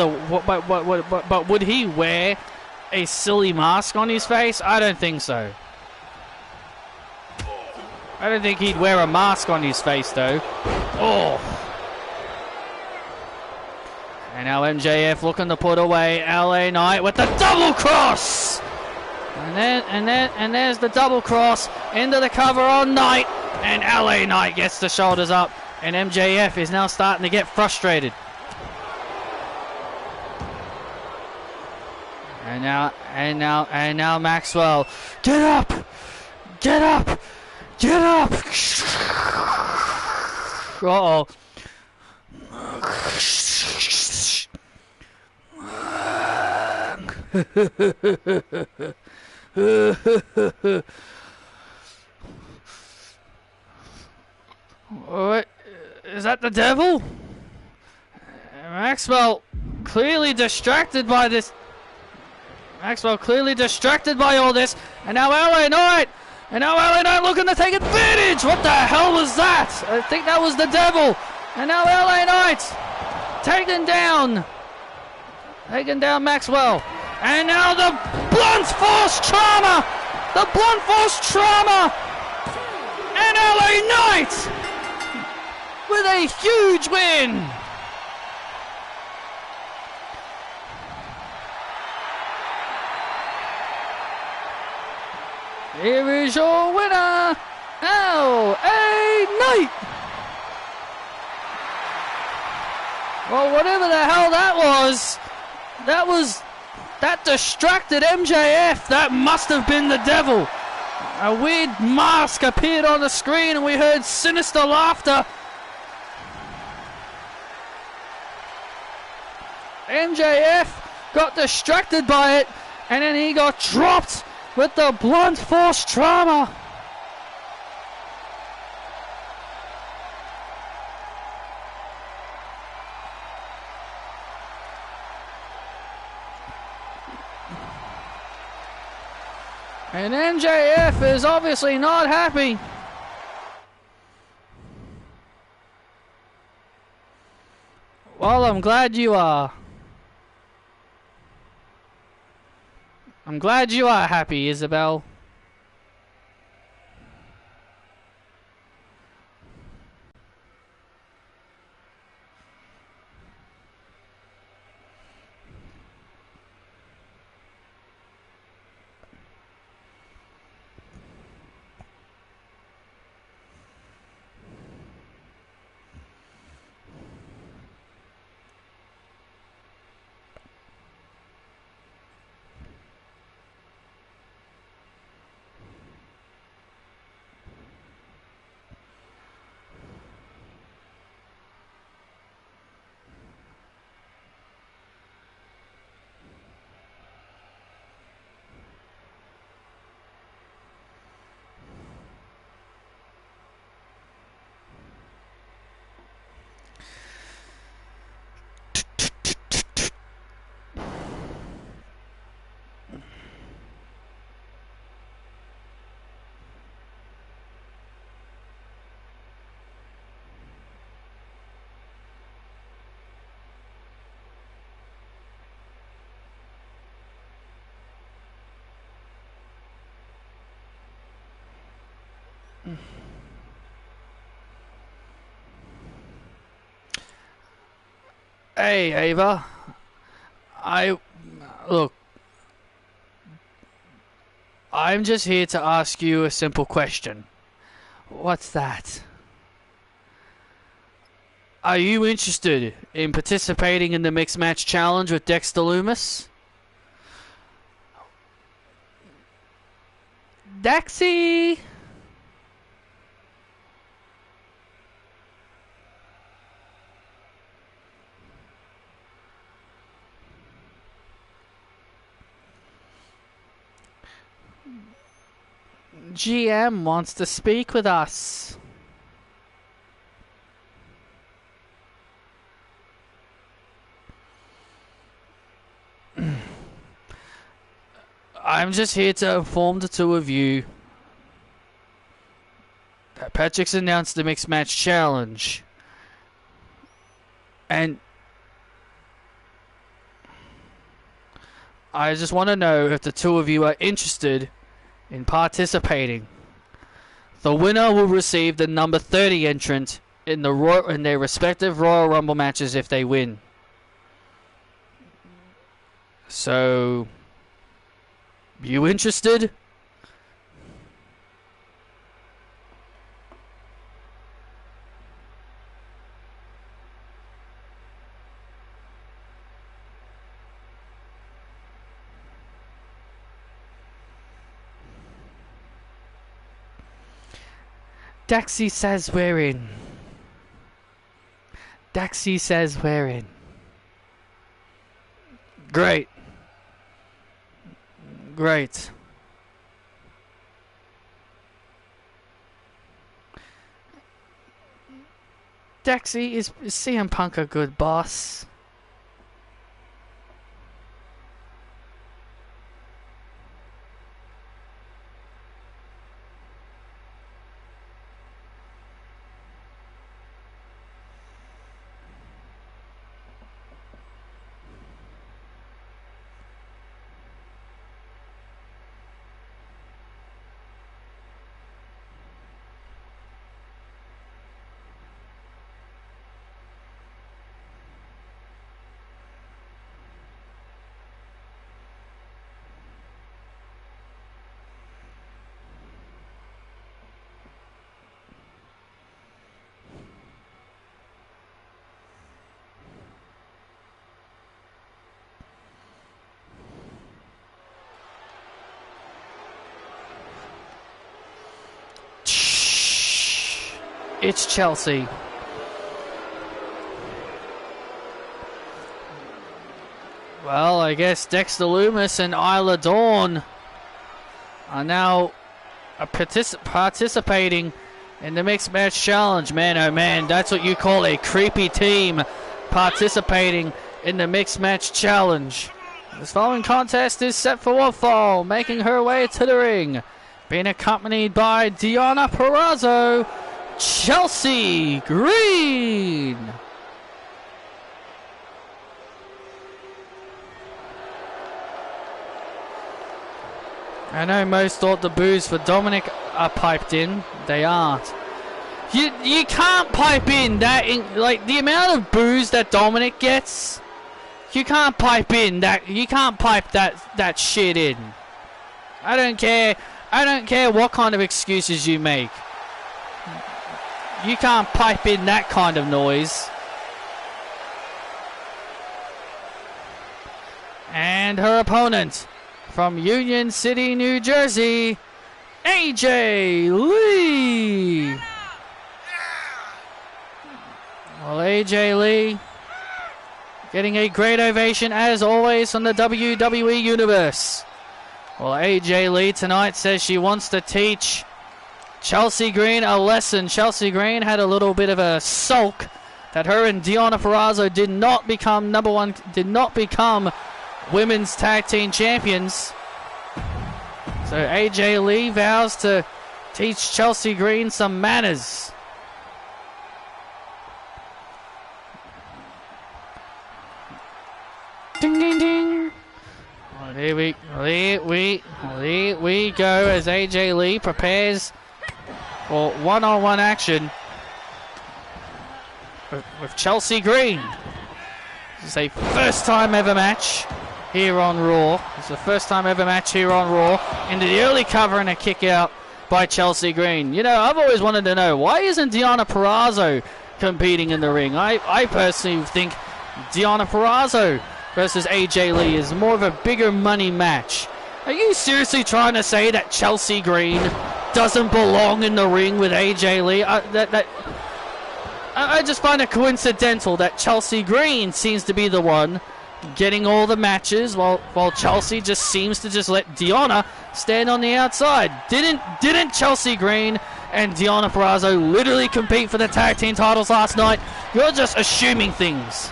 Speaker 1: but would he wear a silly mask on his face? I don't think so. I don't think he'd wear a mask on his face, though. Oh. And now MJF looking to put away LA Knight with the double cross. And there's the double cross into the cover on Knight, and LA Knight gets the shoulders up, and MJF is now starting to get frustrated. And now Maxwell, get up! Uh-oh. What? Is that the devil? Maxwell clearly distracted by this. Maxwell clearly distracted by all this. And now LA Knight. Looking to take advantage. What the hell was that? I think that was the devil. And now LA Knight taking down Maxwell. And now the blunt force trauma. And LA Knight with a huge win. Here is your winner, LA Knight. Well, whatever the hell that distracted MJF. That must have been the devil. A weird mask appeared on the screen and we heard sinister laughter. MJF got distracted by it and then he got dropped with the blunt force trauma. And MJF is obviously not happy. Well, I'm glad you are. I'm glad you are happy, Isabel. Hey, Ava. Look, I'm just here to ask you a simple question. What's that? Are you interested in participating in the Mixed Match Challenge with Dexter Loomis? Daxie! GM wants to speak with us. I'm just here to inform the two of you that Patrick's announced the Mixed Match Challenge. And I just want to know if the two of you are interested in participating. The winner will receive the number 30 entrant in their respective Royal Rumble matches if they win. So, you interested? Daxie says we're in. Daxie says we're in. Great. Great. Daxie, is CM Punk a good boss? it's Chelsea. Well, I guess Dexter Lumis and Isla Dawn are now participating in the Mixed Match Challenge. Man, oh man, that's what you call a creepy team participating in the Mixed Match Challenge. This following contest is set for one fall, making her way to the ring, being accompanied by Deonna Purrazzo, Chelsea Green. I know most thought the boos for Dominic are piped in. They aren't. You can't pipe in that, like the amount of boos that Dominic gets. You can't pipe in that. You can't pipe that shit in. I don't care. I don't care what kind of excuses you make. You can't pipe in that kind of noise. And her opponent, from Union City, New Jersey, AJ Lee. Well, AJ Lee getting a great ovation as always from the WWE Universe. Well, AJ Lee tonight says she wants to teach Chelsea Green a lesson. Chelsea Green had a little bit of a sulk that her and Deonna Purrazzo did not become women's tag team champions. So AJ Lee vows to teach Chelsea Green some manners. Ding ding ding. Well, here we go as AJ Lee prepares for one-on-one action with Chelsea Green. This is a first time ever match here on Raw. It's the first time ever match here on Raw. Into the early cover and a kick out by Chelsea Green. You know, I've always wanted to know, why isn't Deonna Purrazzo competing in the ring? I personally think Deonna Purrazzo versus AJ Lee is more of a bigger money match. Are you seriously trying to say that Chelsea Green doesn't belong in the ring with AJ Lee? I just find it coincidental that Chelsea Green seems to be the one getting all the matches, while Chelsea just seems to just let Deonna stand on the outside. Didn't Chelsea Green and Deonna Purrazzo literally compete for the tag team titles last night? You're just assuming things.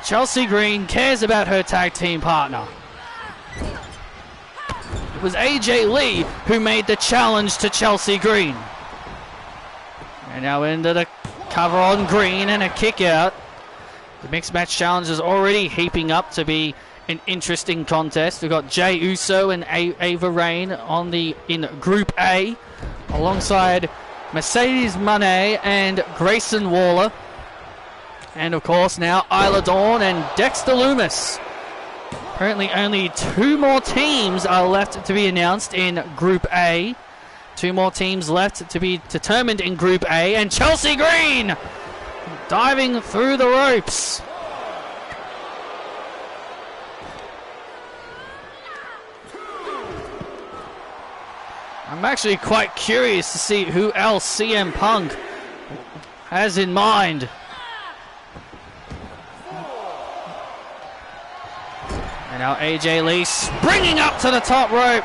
Speaker 1: Chelsea Green cares about her tag team partner. It was AJ Lee who made the challenge to Chelsea Green. And now into the cover on Green and a kick out. The Mixed Match Challenge is already heaping up to be an interesting contest. We've got Jey Uso and Ava Raine in Group A, alongside Mercedes Moné and Grayson Waller. And of course now Isla Dawn and Dexter Lumis. Apparently only 2 more teams are left to be announced in Group A. 2 more teams left to be determined in Group A. And Chelsea Green diving through the ropes. I'm actually quite curious to see who else CM Punk has in mind. And now AJ Lee springing up to the top rope.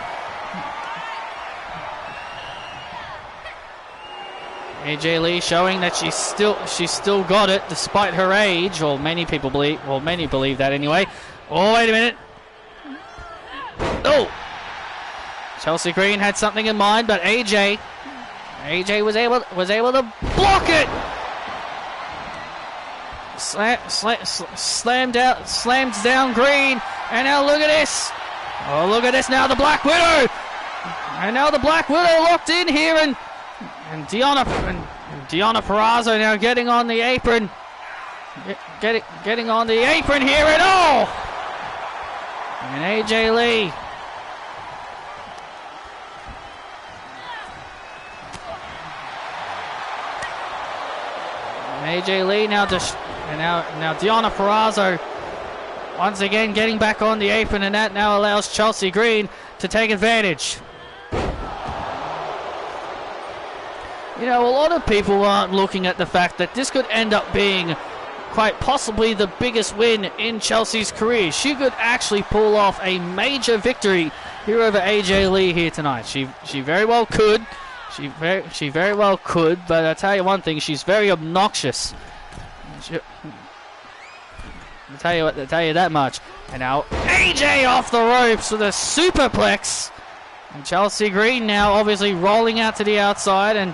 Speaker 1: AJ Lee showing that she's still got it despite her age, or many believe that anyway. Oh, wait a minute. Oh! Chelsea Green had something in mind, but AJ was able to block it. Slams down Green, and now look at this. Oh, look at this now, the Black Widow. And now the Black Widow locked in here, and Deonna Purrazzo now getting on the apron. Getting on the apron here at all. And AJ Lee. And AJ Lee now Deonna Purrazzo once again getting back on the apron, and that now allows Chelsea Green to take advantage. You know, a lot of people aren't looking at the fact that this could end up being quite possibly the biggest win in Chelsea's career. She could actually pull off a major victory here over AJ Lee here tonight. She very well could. She very well could, but I tell you one thing, she's very obnoxious. I'll tell you that much. And now AJ off the ropes with a superplex. And Chelsea Green now obviously rolling out to the outside, and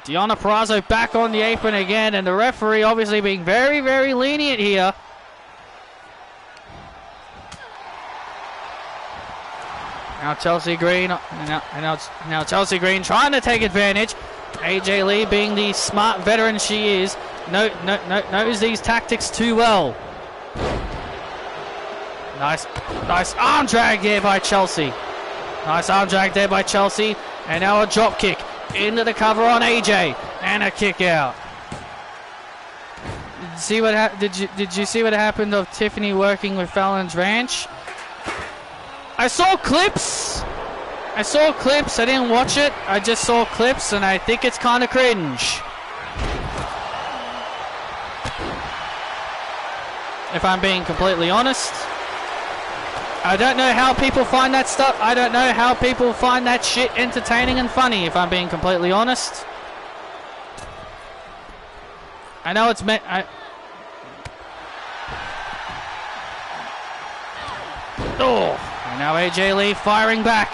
Speaker 1: Deonna Purrazzo back on the apron again, and the referee obviously being very, very lenient here. Now Chelsea Green, now Chelsea Green trying to take advantage. AJ Lee, being the smart veteran she is, knows these tactics too well. Nice arm drag there by Chelsea. Nice arm drag there by Chelsea, and now a drop kick into the cover on AJ, and a kick out. Did you see what happened of Tiffany working with Fallon's Ranch? I saw clips. I didn't watch it. I just saw clips, and I think it's kind of cringe. If I'm being completely honest. I don't know how people find that stuff. I don't know how people find that shit entertaining and funny, if I'm being completely honest. I know it's meant... And now AJ Lee firing back.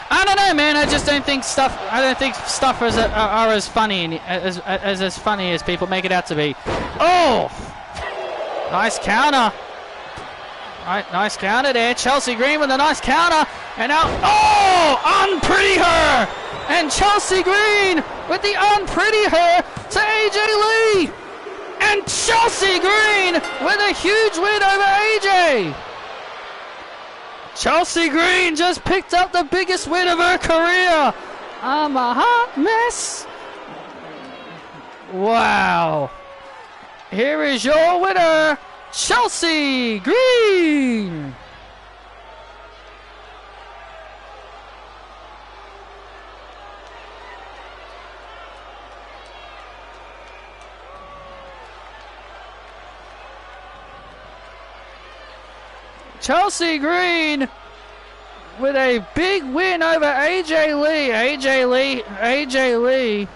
Speaker 1: I don't know, man. I just don't think stuff. I don't think stuff are as funny as funny as people make it out to be. Oh, nice counter. Right, nice counter there. Chelsea Green with a nice counter, and now unpretty her, and Chelsea Green with the unpretty her to AJ Lee. And Chelsea Green with a huge win over AJ. Chelsea Green just picked up the biggest win of her career. I'm a hot mess. Wow. Here is your winner, Chelsea Green. Chelsea Green with a big win over AJ Lee. AJ Lee.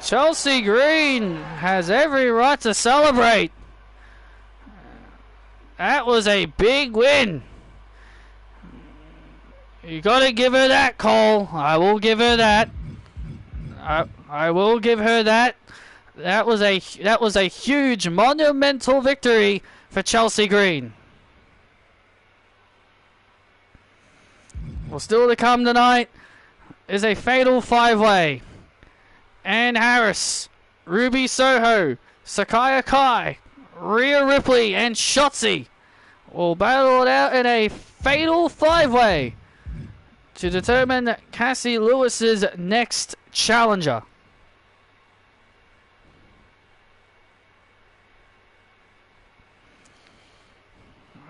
Speaker 1: Chelsea Green has every right to celebrate. That was a big win. You gotta give her that, Cole. I will give her that. I will give her that. That was a huge, monumental victory for Chelsea Green. Well, still to come tonight is a fatal five-way. Ann Harris, Ruby Soho, Sakaya Kai, Rhea Ripley, and Shotzi will battle it out in a fatal five-way to determine Cassie Lewis's next challenger.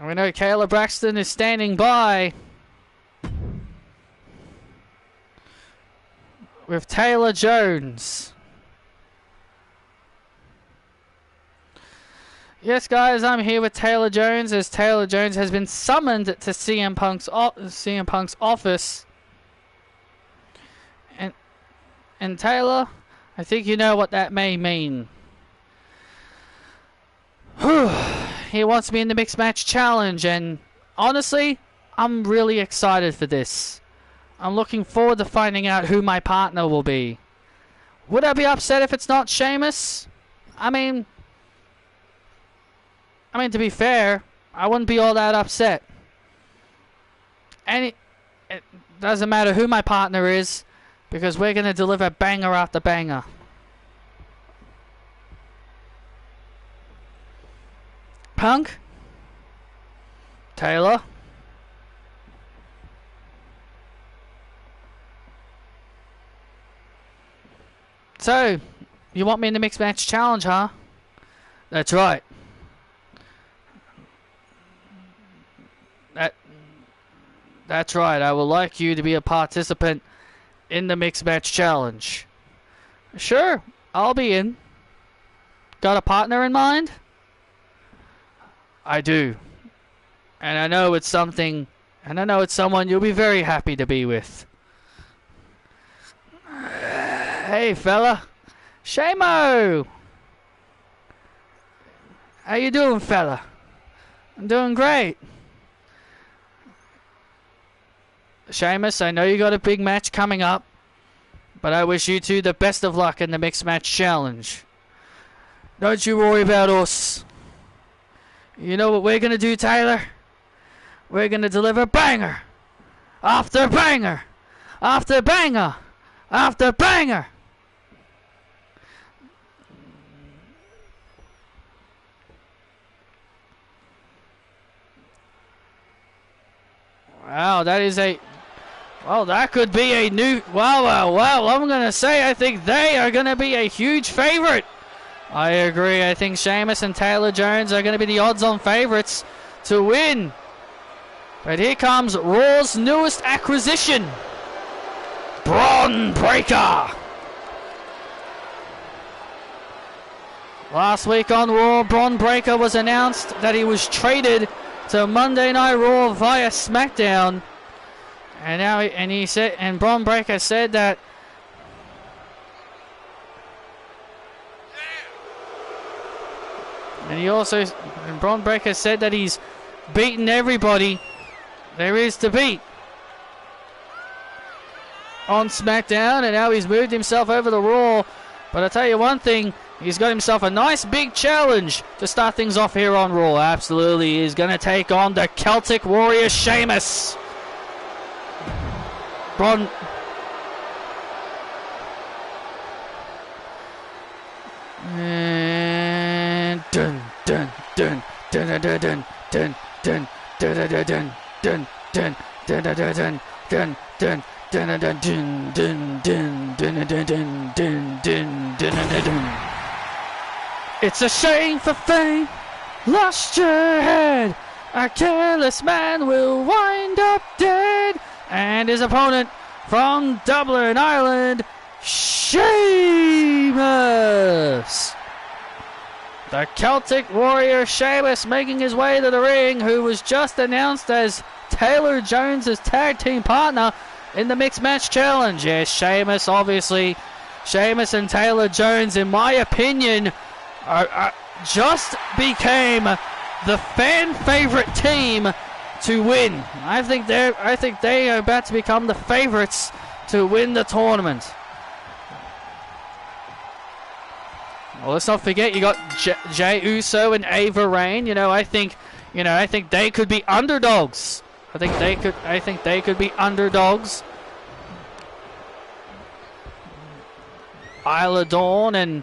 Speaker 1: We know Kayla Braxton is standing by with Taylor Jones. Yes, guys, I'm here with Taylor Jones, as Taylor Jones has been summoned to CM Punk's office. And Taylor, I think you know what that may mean. He wants me in the Mixed Match Challenge, and honestly, I'm really excited for this. I'm looking forward to finding out who my partner will be. Would I be upset if it's not Sheamus? I mean, to be fair, I wouldn't be all that upset. And it doesn't matter who my partner is, because we're going to deliver banger after banger. Punk? Taylor? So, you want me in the mixed match challenge, huh? That's right. That's right. I would like you to be a participant in the mixed match challenge. Sure, I'll be in. Got a partner in mind? I do. And I know it's something, and I know it's someone you'll be very happy to be with. Hey, fella. Shamo! How you doing, fella? I'm doing great. Sheamus, I know you got a big match coming up, but I wish you two the best of luck in the mixed match challenge. Don't you worry about us. You know what we're gonna do, Tyler? We're gonna deliver banger after banger after banger after banger. Wow, that is a... Well, that could be a new... Wow. I'm going to say I think they are going to be a huge favorite. I agree. I think Sheamus and Taylor Jones are going to be the odds-on favorites to win. But here comes Raw's newest acquisition. Braun Breaker. Last week on Raw, Braun Breaker was announced that he was traded to Monday Night Raw via SmackDown. And now he said, and Braun Breaker said that Braun Breaker said that he's beaten everybody there is to beat on SmackDown, and now he's moved himself over to Raw. But I'll tell you one thing, he's got himself a nice big challenge to start things off here on Raw. Absolutely, he's going to take on the Celtic Warrior Sheamus. Braun. And dun dun dun dun dun dun dun dun dun dun dun dun dun dun dun dun dun dun. It's a shame for fame, lost your head. A careless man will wind up dead. And his opponent from Dublin, Ireland, Sheamus. The Celtic Warrior Sheamus making his way to the ring, who was just announced as Taylor Jones' tag team partner in the Mixed Match Challenge. Yes, Sheamus, obviously. Sheamus and Taylor Jones, in my opinion, just became the fan favorite team to win. I think they are about to become the favorites to win the tournament. Well, let's not forget you got Jey Uso and Ava Raine. I think they could be underdogs. I think they could be underdogs. Isla Dawn and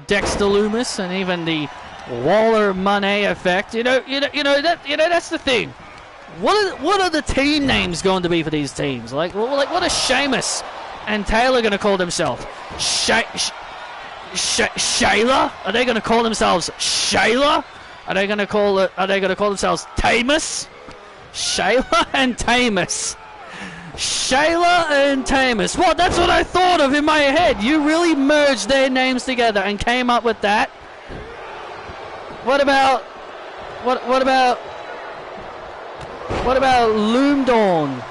Speaker 1: Dexter Lumis, and even the Waller Monet effect. That's the thing. What are the team names going to be for these teams? Like what are Sheamus and Taylor going to call themselves? Shayla? Are they going to call themselves Shayla? Are they going to call themselves Tamus? Shayla and Tamus. Shayla and Tamus. What? That's what I thought of in my head. You really merged their names together and came up with that? What about Loom Dawn?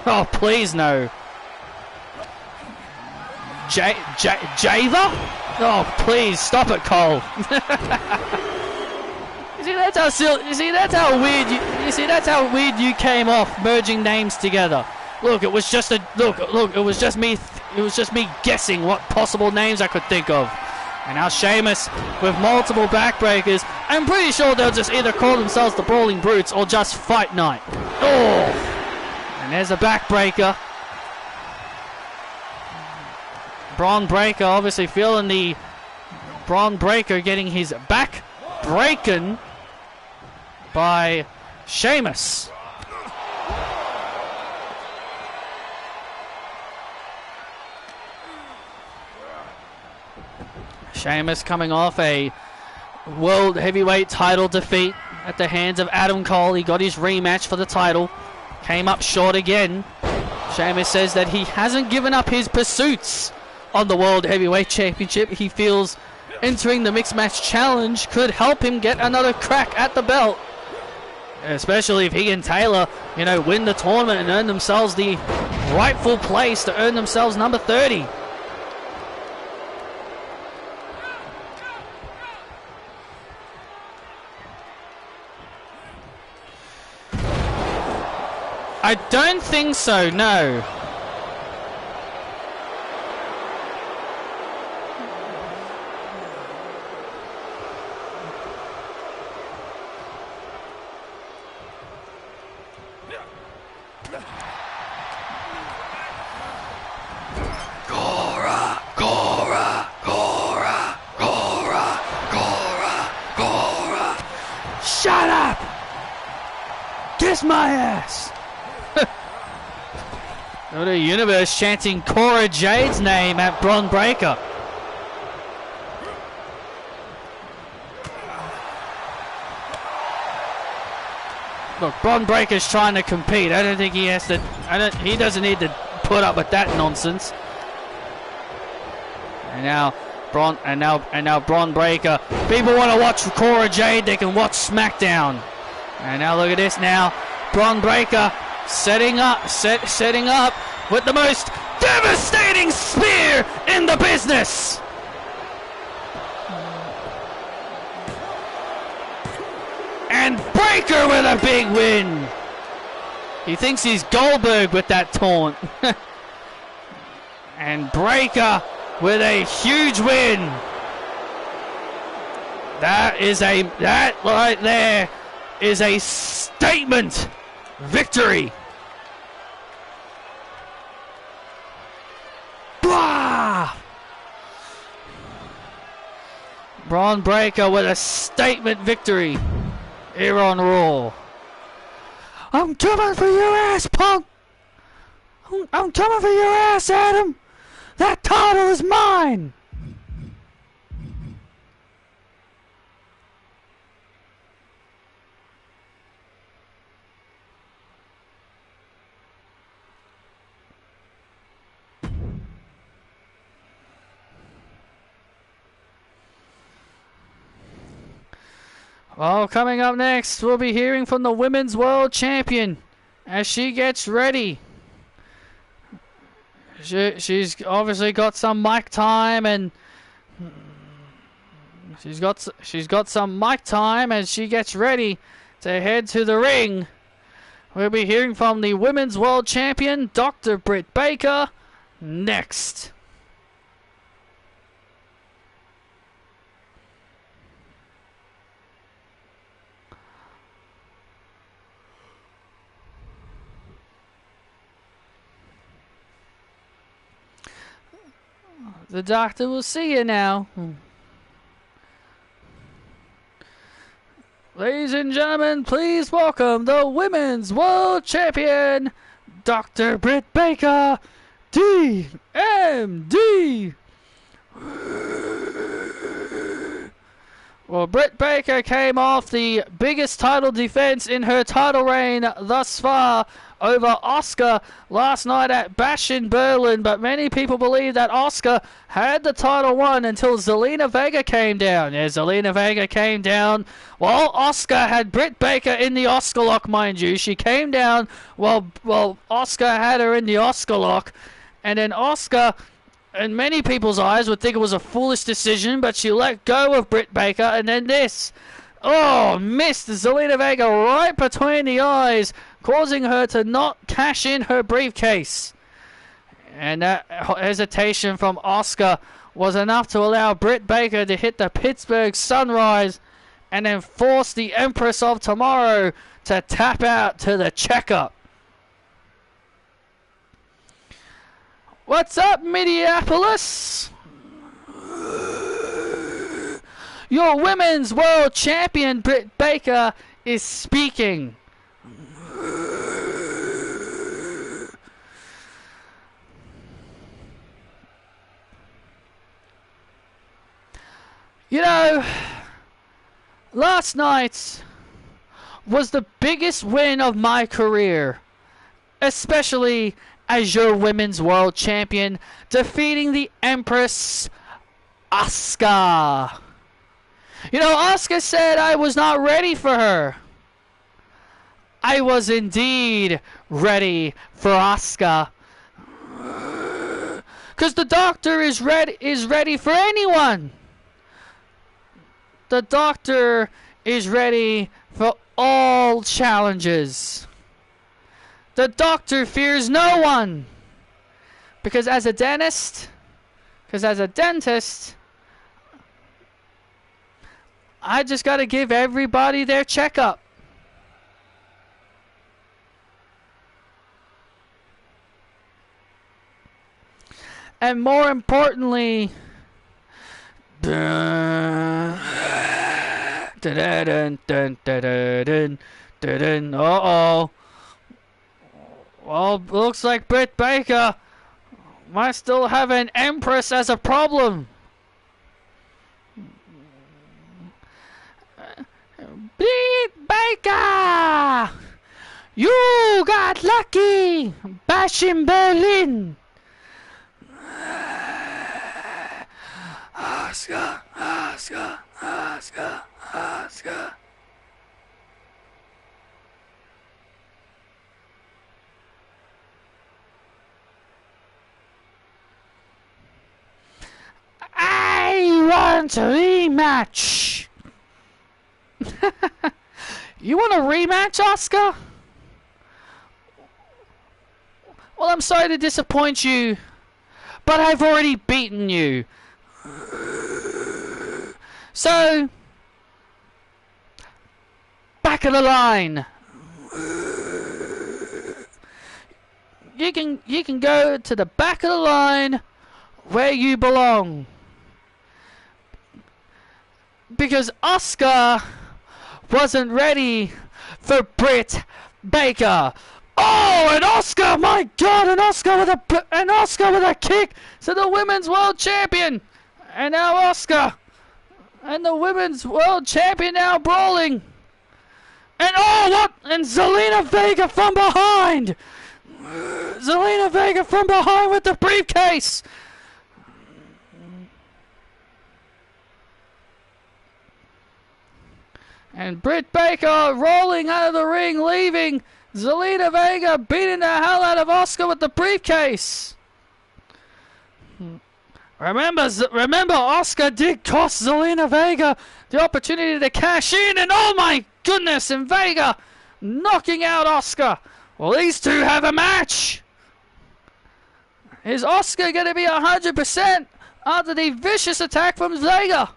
Speaker 1: Oh, please no. Java? Oh, please stop it, Cole. That's how weird you came off merging names together. Look, it was just me guessing what possible names I could think of. And now Sheamus with multiple backbreakers. I'm pretty sure they'll just either call themselves the Brawling Brutes or just Fight Night. Oh! And there's a backbreaker. Braun Breaker obviously feeling the Braun Breaker getting his back breaken by Sheamus. Sheamus coming off a World Heavyweight title defeat at the hands of Adam Cole. He got his rematch for the title. Came up short again. Sheamus says that he hasn't given up his pursuits on the World Heavyweight Championship. He feels entering the Mixed Match Challenge could help him get another crack at the belt. Especially if he and Taylor, you know, win the tournament and earn themselves the rightful place to earn themselves number 30. I don't think so, no. Shut up! Kiss my ass! The Universe chanting Cora Jade's name at Bron Breakker. Look, Bron Breakker's trying to compete. I don't think he has to. He doesn't need to put up with that nonsense. And now Bron Breakker. People want to watch Cora Jade. They can watch SmackDown. And now look at this. Now Bron Breakker setting up with the most devastating spear in the business. And Breakker with a big win. He thinks he's Goldberg with that taunt. And Breakker with a huge win. That right there is a statement victory. Blah! Bron Breakker with a statement victory here on Raw. I'm coming for your ass, punk! I'm coming for your ass, Adam! That title is mine! Well, coming up next, we'll be hearing from the Women's World Champion as she gets ready. She's obviously got some mic time, and she's got some mic time as she gets ready to head to the ring. We'll be hearing from the Women's World Champion, Dr. Britt Baker, next. The doctor will see you now. Ladies and gentlemen, please welcome the Women's World Champion, Dr. Britt Baker, DMD. Well, Britt Baker came off the biggest title defense in her title reign thus far over Asuka last night at Bash in Berlin, but many people believe that Asuka had the title won until Zelina Vega came down. Yeah, Zelina Vega came down while Asuka had Britt Baker in the Asuka lock, mind you. She came down while Asuka had her in the Asuka lock, and then Asuka, in many people's eyes, would think it was a foolish decision, but she let go of Britt Baker, and then this. Oh, missed Zelina Vega right between the eyes, causing her to not cash in her briefcase. And that hesitation from Asuka was enough to allow Britt Baker to hit the Pittsburgh Sunrise and then force the Empress of Tomorrow to tap out to the checkup. What's up, Minneapolis? Your Women's World Champion, Britt Baker, is speaking. You know, last night was the biggest win of my career, especially as your women's world champion, defeating the Empress Asuka. You know, Asuka said I was not ready for her. I was indeed ready for Asuka. Because the Doctor is ready for anyone. The Doctor is ready for all challenges. The Doctor fears no one. Because as a dentist, I just got to give everybody their checkup. And more importantly, uh-oh. Well, looks like Britt Baker might still have an Empress as a problem. Britt Baker! You got lucky! Bash in Berlin! Asuka, Asuka, Asuka, Asuka. I want a rematch. You want a rematch, Asuka? Well, I'm sorry to disappoint you, but I've already beaten you. So, back of the line. You can go to the back of the line where you belong. Because Asuka wasn't ready for Britt Baker. Oh, and Asuka, my God, and Asuka with a kick to the women's world champion. And now Asuka and the women's world champion now brawling. And oh, what? And Zelina Vega from behind. Zelina Vega from behind with the briefcase. And Britt Baker rolling out of the ring, leaving Zelina Vega beating the hell out of Asuka with the briefcase. Remember, Asuka did cost Zelina Vega the opportunity to cash in, and oh my goodness, and Vega knocking out Asuka. Well, these two have a match. Is Asuka going to be 100% after the vicious attack from Vega?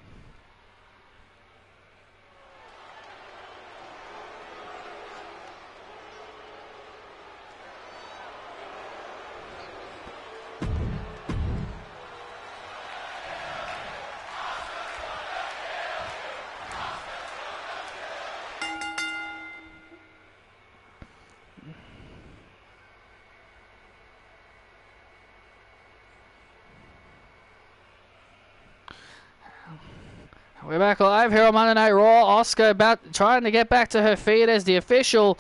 Speaker 1: We're back live here on Monday Night Raw. Asuka trying to get back to her feet as the official.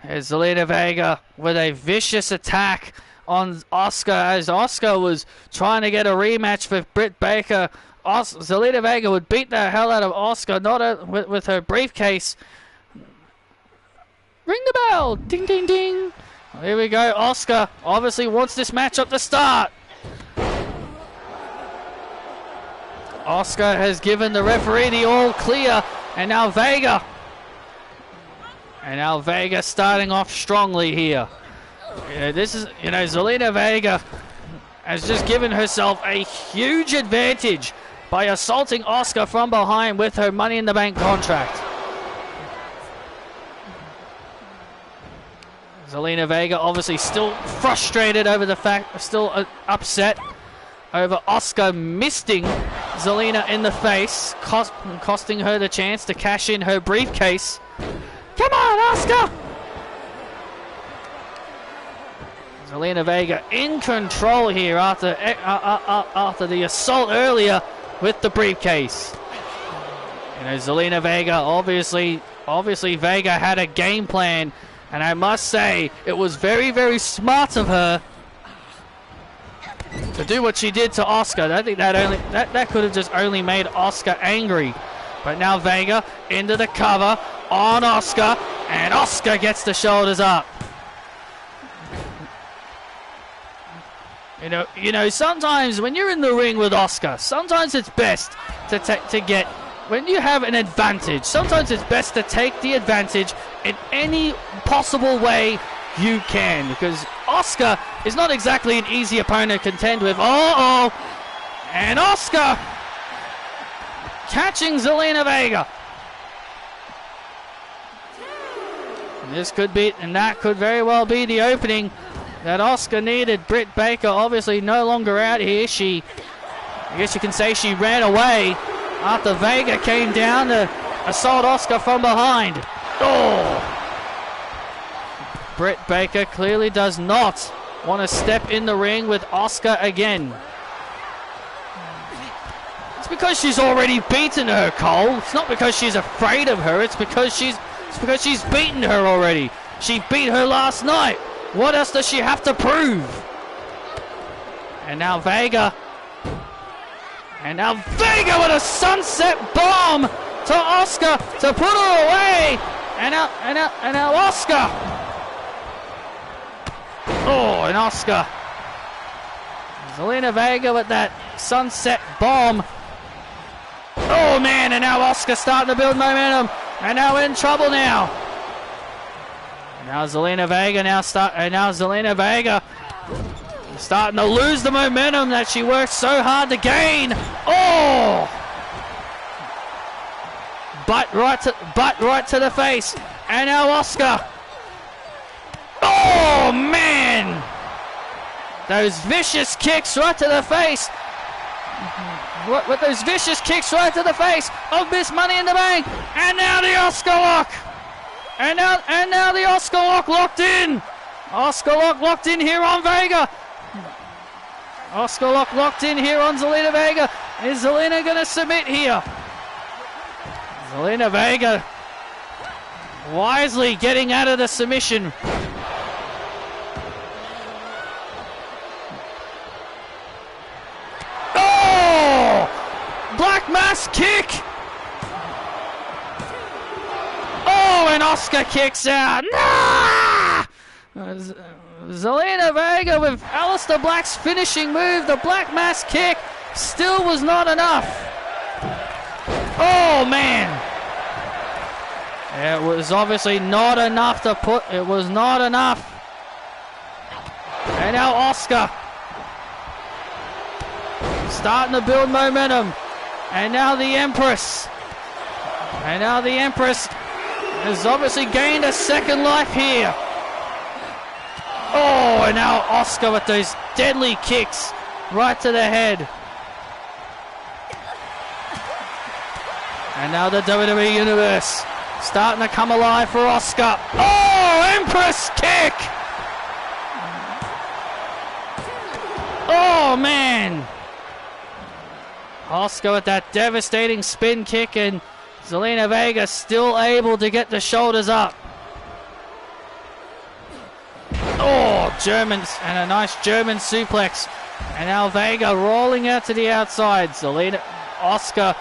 Speaker 1: As Zelina Vega with a vicious attack on Asuka, as Asuka was trying to get a rematch with Britt Baker. Zelina Vega would beat the hell out of Asuka, not with her briefcase. Ring the bell! Ding, ding, ding! Here we go. Asuka obviously wants this matchup to start. Asuka has given the referee the all clear, and now Vega. And now Vega starting off strongly here. This is, Zelina Vega has just given herself a huge advantage by assaulting Asuka from behind with her Money in the Bank contract. Zelina Vega obviously still frustrated over the fact, still upset over Asuka misting Zelina in the face, costing her the chance to cash in her briefcase. Come on, Asuka! Zelina Vega in control here after the assault earlier with the briefcase. You know, Zelina Vega, obviously Vega had a game plan, and I must say it was very, very smart of her to do what she did to Asuka. I think that could have just only made Asuka angry. But now Vega into the cover on Asuka, and Asuka gets the shoulders up. You know, sometimes when you're in the ring with Asuka, sometimes it's best to get, when you have an advantage, sometimes it's best to take the advantage in any possible way you can, because Asuka is not exactly an easy opponent to contend with. And Asuka catching Zelina Vega. And that could very well be the opening that Asuka needed. Britt Baker obviously no longer out here. I guess you can say she ran away after Vega came down to assault Asuka from behind. Britt Baker clearly does not want to step in the ring with Asuka again. It's because she's already beaten her, Cole. It's not because she's afraid of her. It's because she's beaten her already. She beat her last night. What else does she have to prove? And now Vega. And now Vega with a sunset bomb to Asuka to put her away. And now Asuka. And Asuka. Zelina Vega with that sunset bomb. Oh man, and now Asuka starting to build momentum. And now in trouble now. Now Zelina Vega starting to lose the momentum that she worked so hard to gain. Butt right to the face. And now Asuka. Oh man! Those vicious kicks right to the face. With those vicious kicks right to the face of Miss Money in the Bank. And now the Asuka lock. And now the Asuka lock locked in. Asuka lock locked in here on Vega. Asuka lock locked in here on Zelina Vega. Is Zelina going to submit here? Zelina Vega wisely getting out of the submission. Black mass kick. And Asuka kicks out. Zelina Vega with Aleister Black's finishing move. The Black Mass kick still was not enough. Oh man. It was obviously not enough to put. It was not enough. And now Asuka starting to build momentum. And now the Empress. Has obviously gained a second life here. And now Asuka with those deadly kicks right to the head. And now the WWE Universe starting to come alive for Asuka. Empress kick! Man! Asuka with that devastating spin kick, and Zelina Vega still able to get the shoulders up. Germans, and a nice German suplex. And now Vega rolling out to the outside. Asuka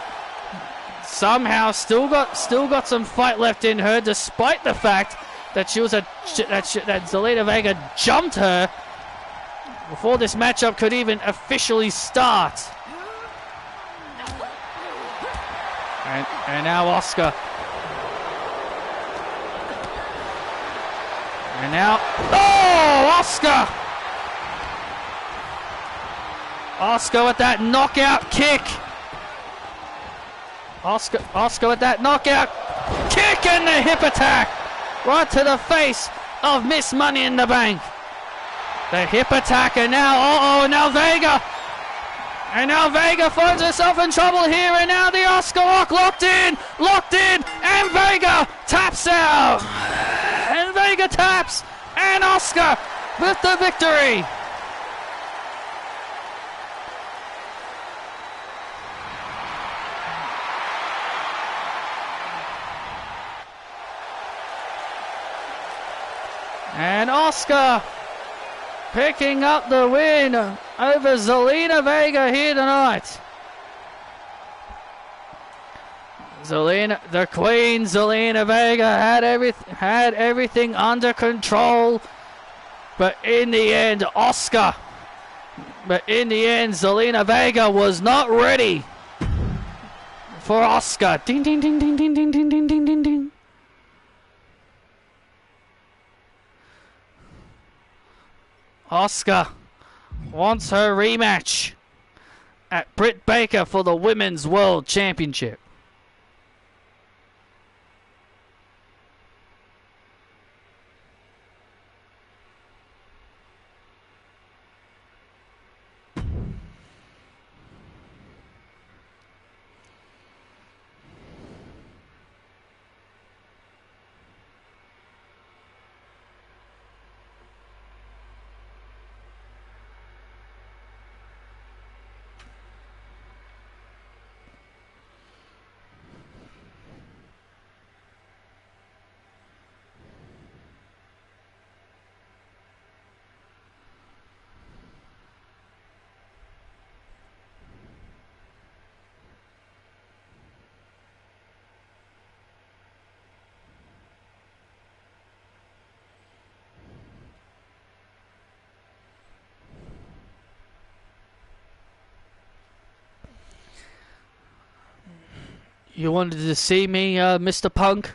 Speaker 1: somehow still got some fight left in her, despite the fact that that Zelina Vega jumped her before this matchup could even officially start. And now Asuka. And now, Asuka! Asuka with that knockout kick. Asuka with that knockout kick and the hip attack right to the face of Miss Money in the Bank. The hip attack, and now, now Vega. And now Vega finds herself in trouble here, and now the Asuka lock locked in, and Vega taps out. And Vega taps, and Asuka with the victory. Asuka picking up the win over Zelina Vega here tonight. The Queen Zelina Vega had everything under control, but in the end, Zelina Vega was not ready for Asuka. Ding ding ding ding ding ding ding ding ding ding ding. Asuka wants her rematch at Britt Baker for the Women's World Championship. You wanted to see me, Mr. Punk?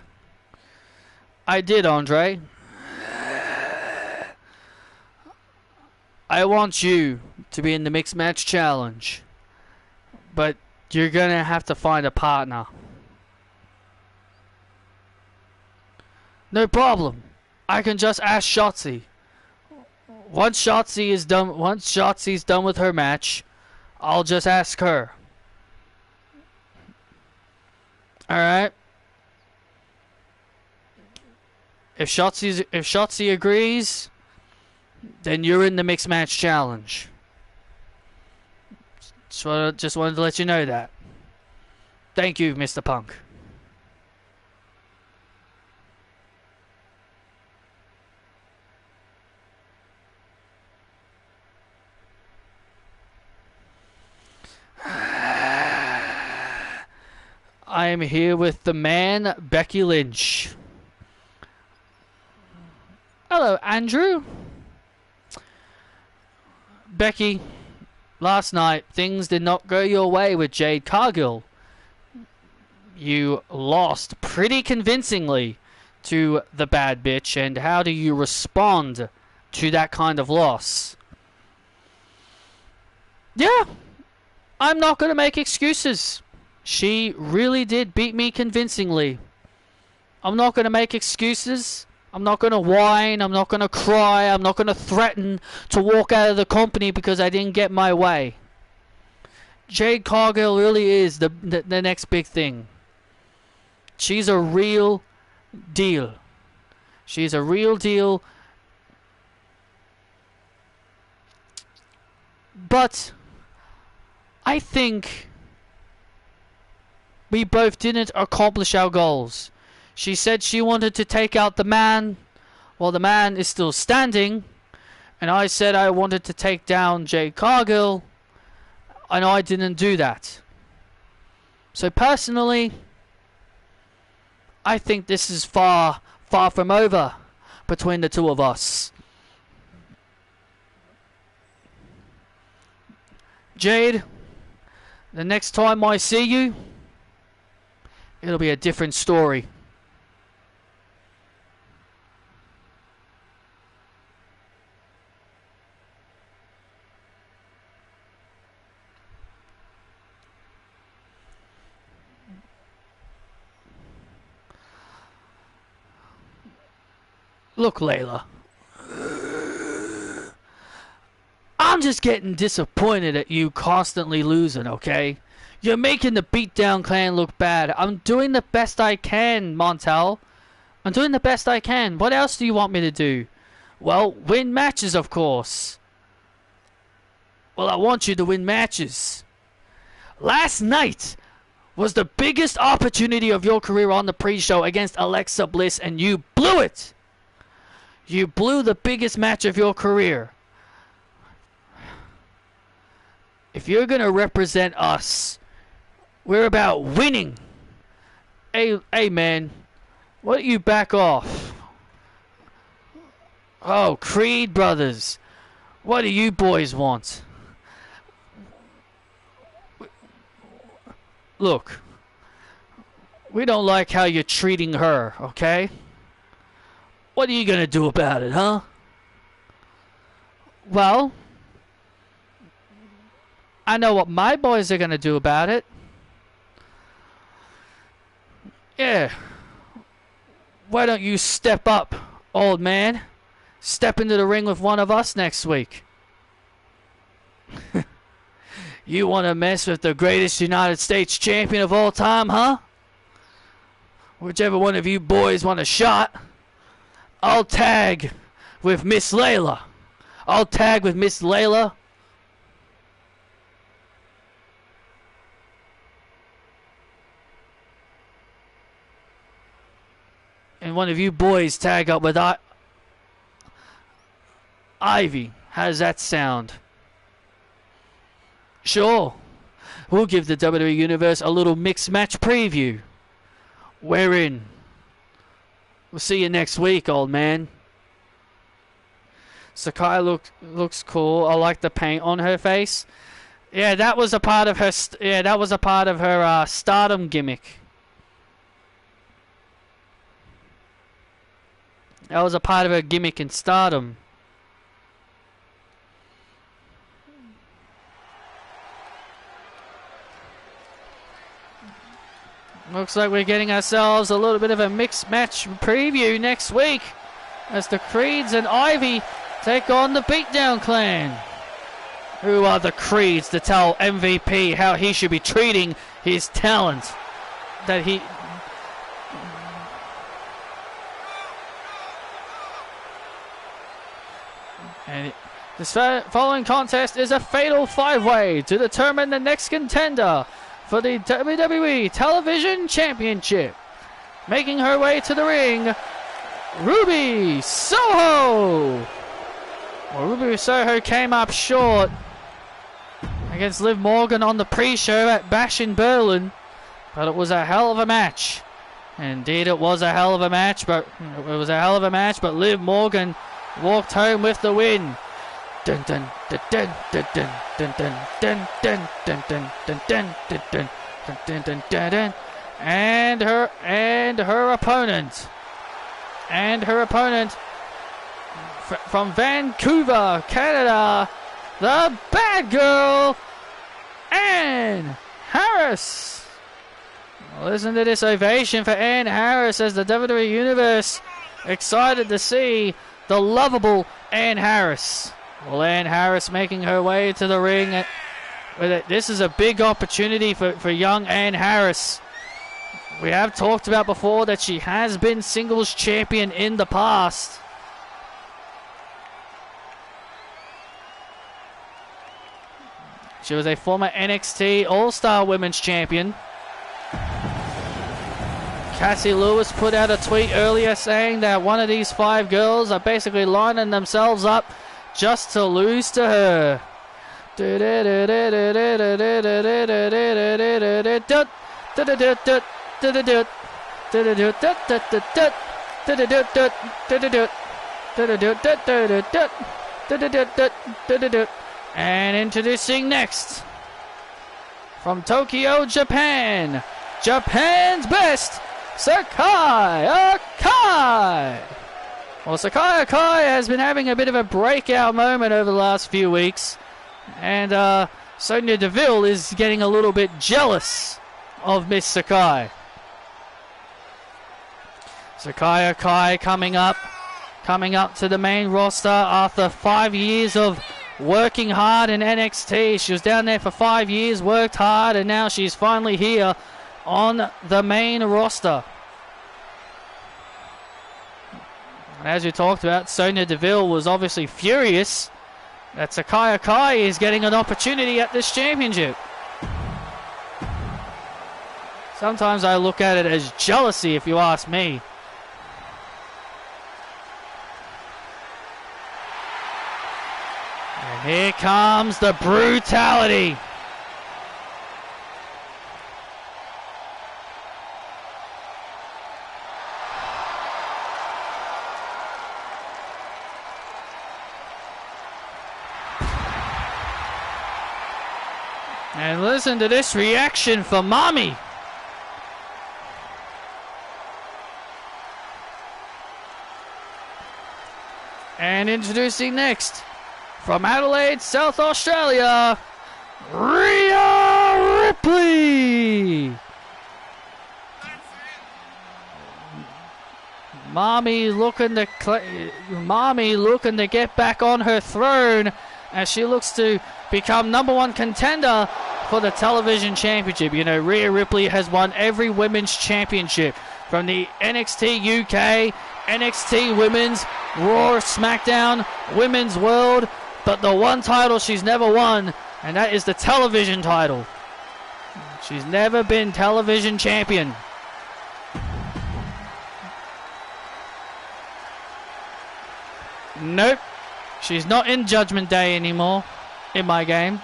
Speaker 1: I did, Andre. I want you to be in the Mixed Match Challenge. But you're gonna have to find a partner. No problem. I can just ask Shotzi. Once Shotzi's done with her match, I'll just ask her. Alright. If Shotzi agrees, then you're in the Mixed Match Challenge. Just wanted to let you know that. Thank you, Mr. Punk. I am here with the man, Becky Lynch. Hello, Andrew. Becky, last night things did not go your way with Jade Cargill. You lost pretty convincingly to the bad bitch, and how do you respond to that kind of loss? Yeah, I'm not going to make excuses. She really did beat me convincingly. I'm not going to make excuses. I'm not going to whine. I'm not going to cry. I'm not going to threaten to walk out of the company because I didn't get my way. Jade Cargill really is the next big thing. She's a real deal. She's a real deal. But I think we both didn't accomplish our goals. She said she wanted to take out the man while the man is still standing. And I said I wanted to take down Jade Cargill. And I didn't do that. So personally, I think this is far, far from over between the two of us. Jade, the next time I see you, it'll be a different story. Look, Layla. I'm just getting disappointed at you constantly losing, okay? You're making the Beatdown Clan look bad. I'm doing the best I can, Montel. I'm doing the best I can. What else do you want me to do? Well, win matches, of course. Well, I want you to win matches. Last night was the biggest opportunity of your career on the pre-show against Alexa Bliss, and you blew it. You blew the biggest match of your career. If you're going to represent us, we're about winning. Hey man, why don't you back off? Oh, Creed brothers, what do you boys want? Look, we don't like how you're treating her, okay? What are you gonna do about it, huh? Well, I know what my boys are gonna do about it. Yeah. Why don't you step up, old man? Step into the ring with one of us next week. You want to mess with the greatest United States champion of all time, huh? Whichever one of you boys want a shot, I'll tag with Miss Layla. I'll tag with Miss Layla. And one of you boys tag up with Ivy. How does that sound? Sure. We'll give the WWE Universe a little mixed match preview. We're in. We'll see you next week, old man. Sakai looks cool. I like the paint on her face. Yeah, that was a part of her. Stardom gimmick. That was a part of her gimmick in Stardom. Looks like we're getting ourselves a little bit of a mixed match preview next week as the Creeds and Ivy take on the Beatdown Clan. Who are the Creeds to tell MVP how he should be treating his talent? That he... And this following contest is a fatal five-way to determine the next contender for the WWE Television Championship. Making her way to the ring, Ruby Soho. Well, Ruby Soho came up short against Liv Morgan on the pre-show at Bash in Berlin, but it was a hell of a match. Indeed, it was a hell of a match, but Liv Morgan walked home with the win. Dun dun dun dun dun dun dun dun dun dun dun dun dun dun dun dun dun dun. And her opponent from Vancouver, Canada, the bad girl, Ann Harris. Listen to this ovation for Ann Harris as the WWE Universe excited to see the lovable Ann Harris. Well, Ann Harris making her way to the ring. This is a big opportunity for young Ann Harris. We have talked about before that she has been singles champion in the past. She was a former NXT All-Star Women's Champion. Cassie Lewis put out a tweet earlier saying that one of these five girls are basically lining themselves up just to lose to her. And introducing next, from Tokyo, Japan, Japan's best, Sakai Akai. Well, Sakai Akai has been having a bit of a breakout moment over the last few weeks, and Sonya Deville is getting a little bit jealous of Miss Sakai. Sakai Akai coming up to the main roster after 5 years of working hard in NXT. She was down there for 5 years, worked hard, and now she's finally here on the main roster. And as we talked about, Sonya Deville was obviously furious that Sakai Akai is getting an opportunity at this championship. Sometimes I look at it as jealousy, if you ask me. And here comes the brutality. And listen to this reaction for Mommy. And introducing next, from Adelaide, South Australia, Rhea Ripley. Mommy looking to get back on her throne as she looks to become #1 contender for the television championship. You know, Rhea Ripley has won every women's championship from the NXT UK, NXT Women's, Raw, SmackDown, Women's World, but the one title she's never won, and that is the television title. She's never been television champion. Nope, she's not in Judgment Day anymore in my game.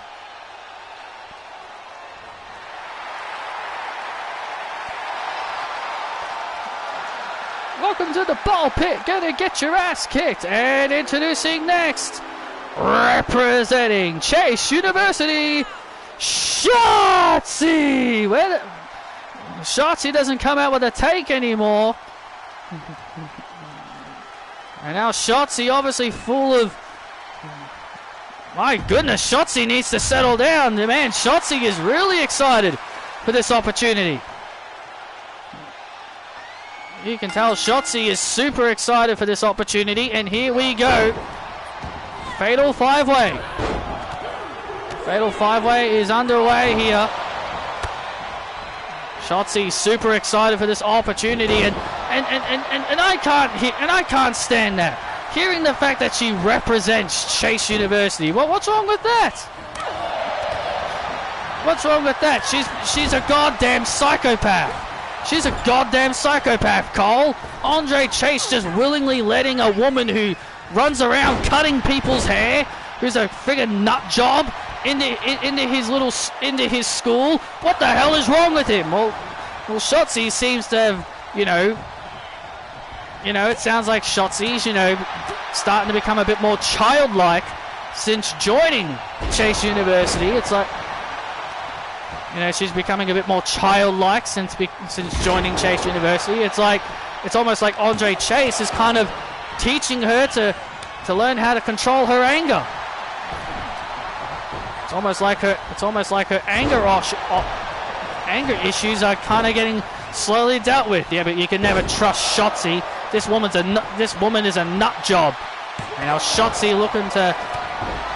Speaker 1: Welcome to the ball pit, gonna get your ass kicked. And introducing next, representing Chase University, Shotzi. Shotzi doesn't come out with a take anymore. And now Shotzi obviously full of... My goodness, Shotzi needs to settle down. Man, Shotzi is really excited for this opportunity. You can tell Shotzi is super excited for this opportunity. And here we go. Fatal 5-way. Fatal 5-way is underway here. Shotzi super excited for this opportunity, and I can't stand that. Hearing the fact that she represents Chase University. What's wrong with that? What's wrong with that? She's a goddamn psychopath. She's a goddamn psychopath, Cole. Andre Chase just willingly letting a woman who runs around cutting people's hair, who's a friggin' nut job, into his school. What the hell is wrong with him? Well, Shotzi seems to have, it sounds like Shotzi's, starting to become a bit more childlike since joining Chase University. It's like, she's becoming a bit more childlike since joining Chase University. It's almost like Andre Chase is kind of teaching her to learn how to control her anger. It's almost like her anger issues are kind of getting slowly dealt with. Yeah, but you can never trust Shotzi. This woman is a nut job. And now Shotzi looking to,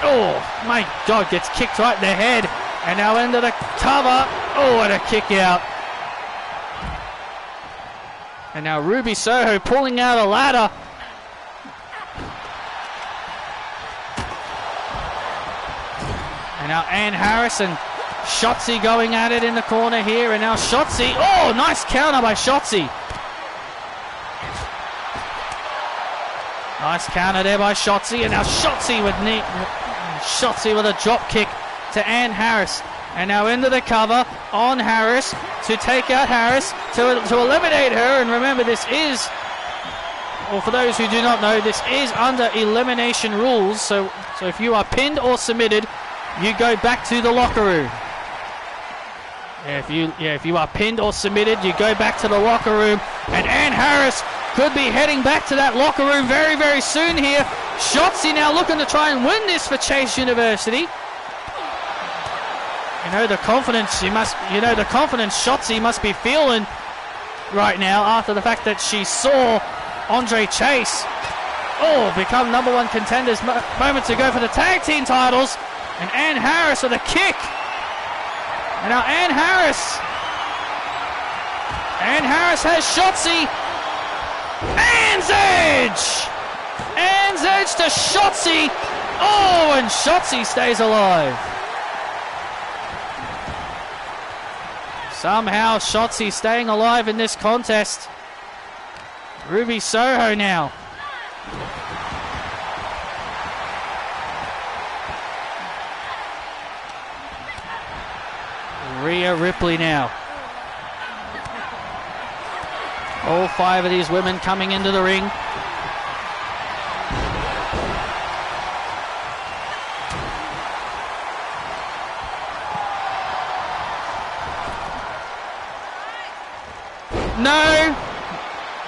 Speaker 1: oh my God, gets kicked right in the head. And now into the cover. Oh, what a kick out. And now Ruby Soho pulling out a ladder. And now Ann Harris and Shotzi going at it in the corner here. And now Shotzi. Oh, nice counter by Shotzi. Nice counter there by Shotzi. And now Shotzi with a drop kick to Ann Harris. And now into the cover on Harris to take out Harris to eliminate her. And remember, this is, or for those who do not know, this is under elimination rules. So if you are pinned or submitted, you go back to the locker room. If you are pinned or submitted, you go back to the locker room. And Ann Harris could be heading back to that locker room very, very soon here. Shotzi now looking to try and win this for Chase University. The confidence Shotzi must be feeling right now after the fact that she saw Andre Chase become #1 contenders moments ago for the tag team titles. And Ann Harris with a kick. And now Ann Harris has Shotzi. Ann's Edge! Ann's Edge to Shotzi. Oh, and Shotzi stays alive. Somehow Shotzi staying alive in this contest. Ruby Soho now. Rhea Ripley now. All 5 of these women coming into the ring.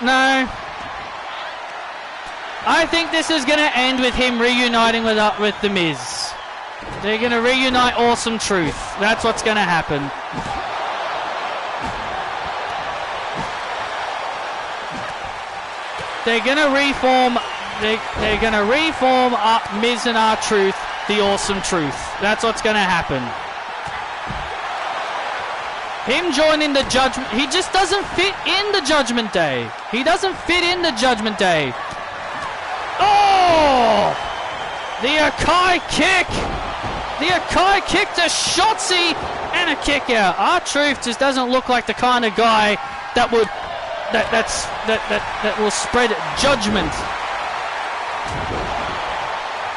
Speaker 1: No. I think this is going to end with him reuniting with The Miz. They're going to reunite Awesome Truth. That's what's going to happen. They're going to reform. They're going to reform Miz and R-Truth, the Awesome Truth. That's what's going to happen. Him joining the Judgment, he just doesn't fit in the Judgment Day. He doesn't fit in the Judgment Day. Oh! The Akai kick! The Akai kick to Shotzi and a kick out. R-Truth just doesn't look like the kind of guy that would that will spread judgment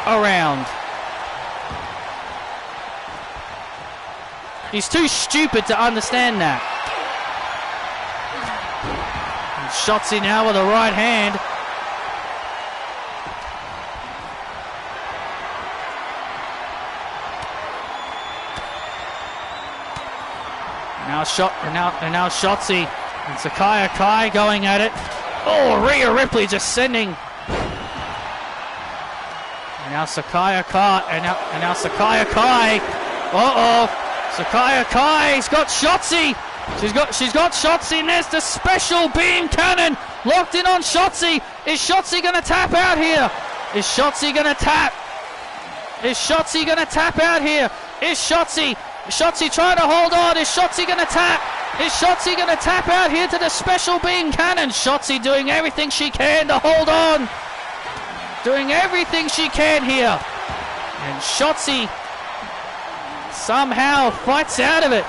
Speaker 1: around. He's too stupid to understand that. And Shotzi now with a right hand. Now Shotzi and Sakai Akai going at it. Oh, Rhea Ripley just sending. And now Sakai Akai. And now Sakai Akai. Uh-oh. Sakai Akai's got Shotzi. She's got Shotzi, and there's the special beam cannon locked in on Shotzi. Is Shotzi going to tap out here? Is Shotzi going to tap? Is Shotzi going to tap out here? Is Shotzi trying to hold on? Is Shotzi going to tap? Is Shotzi going to tap out here to the special beam cannon? Shotzi doing everything she can to hold on. Doing everything she can here. And Shotzi somehow fights out of it.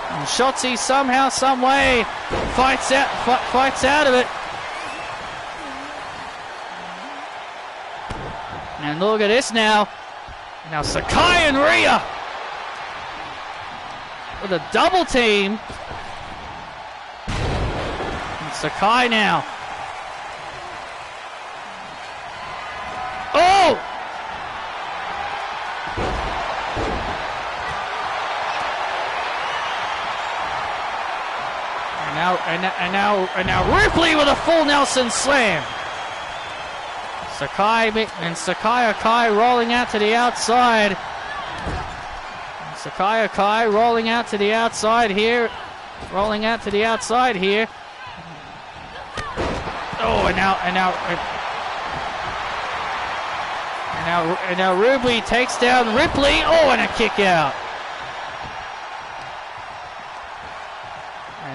Speaker 1: And Shotzi somehow, some way fights out of it. And look at this now. Now Sakai and Rhea with a double team. And Sakai now. Oh! And now Ripley with a full Nelson slam. Sakai Akai rolling out to the outside. Sakai Akai rolling out to the outside here. Rolling out to the outside here. Oh, and now Ruby takes down Ripley. Oh, and a kick out.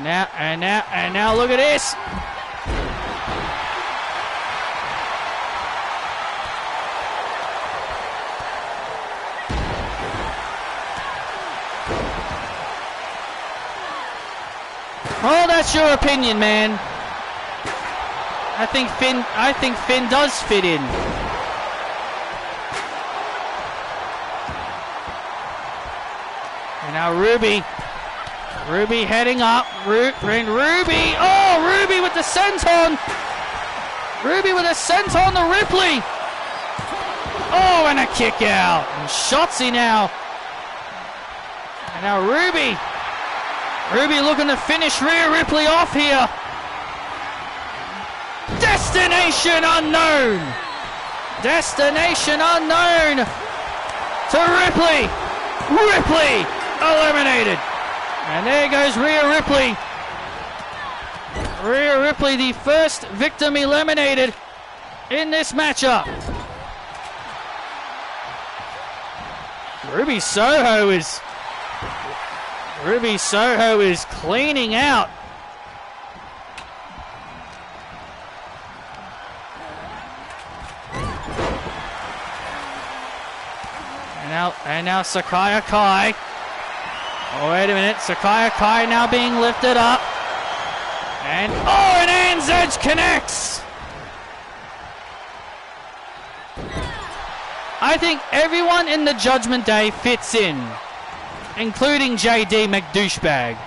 Speaker 1: And now look at this. Oh, that's your opinion, man. I think Finn does fit in. And now Ruby heading up. Ruby. Oh, Ruby with the senton. Ruby with a senton to Ripley. Oh, and a kick out. And Shotzi now. And now Ruby. Ruby looking to finish Rhea Ripley off here. Destination unknown. Destination unknown to Ripley. Ripley eliminated. And there goes Rhea Ripley. Rhea Ripley, the first victim eliminated in this matchup. Ruby Soho is cleaning out. And now Sakai Akai. Oh, wait a minute. Sakai Akai now being lifted up. And an Anne's Edge connects. I think everyone in the Judgment Day fits in. including JD McDouchebag.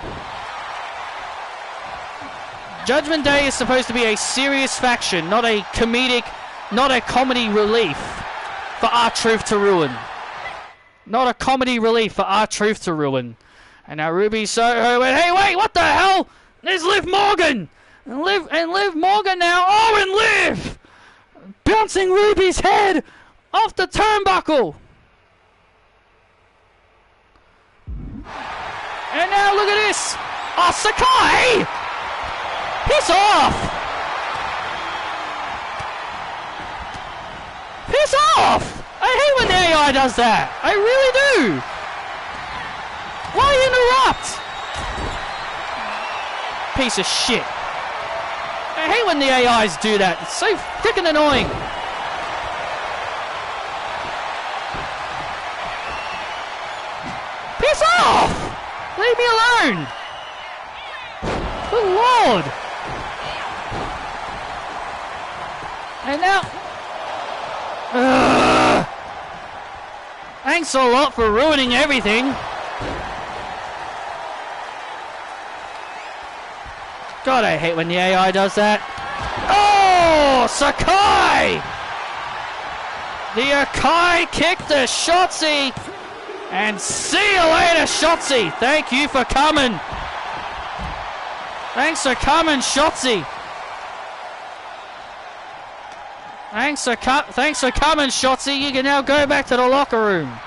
Speaker 1: Judgment Day is supposed to be a serious faction, not a comedic, not a comedy relief for R-Truth to ruin. Not a comedy relief for R-Truth to ruin. And now Ruby Soho went, hey, wait, what the hell? There's Liv Morgan! And Liv Morgan now, oh, and Liv! Bouncing Ruby's head off the turnbuckle! And now look at this! Oh, Sakai! Piss off! Piss off! I hate when the AI does that. I really do. Why interrupt? Piece of shit. I hate when the AIs do that. It's so freaking annoying. Piss off! Leave me alone. Good Lord. And now... Thanks a lot for ruining everything. God, I hate when the AI does that. Oh, Sakai! The Akai kicked the Shotzi. And see you later, Shotzi. Thank you for coming. Thanks for coming, Shotzi. Thanks for coming, Shotzi. You can now go back to the locker room.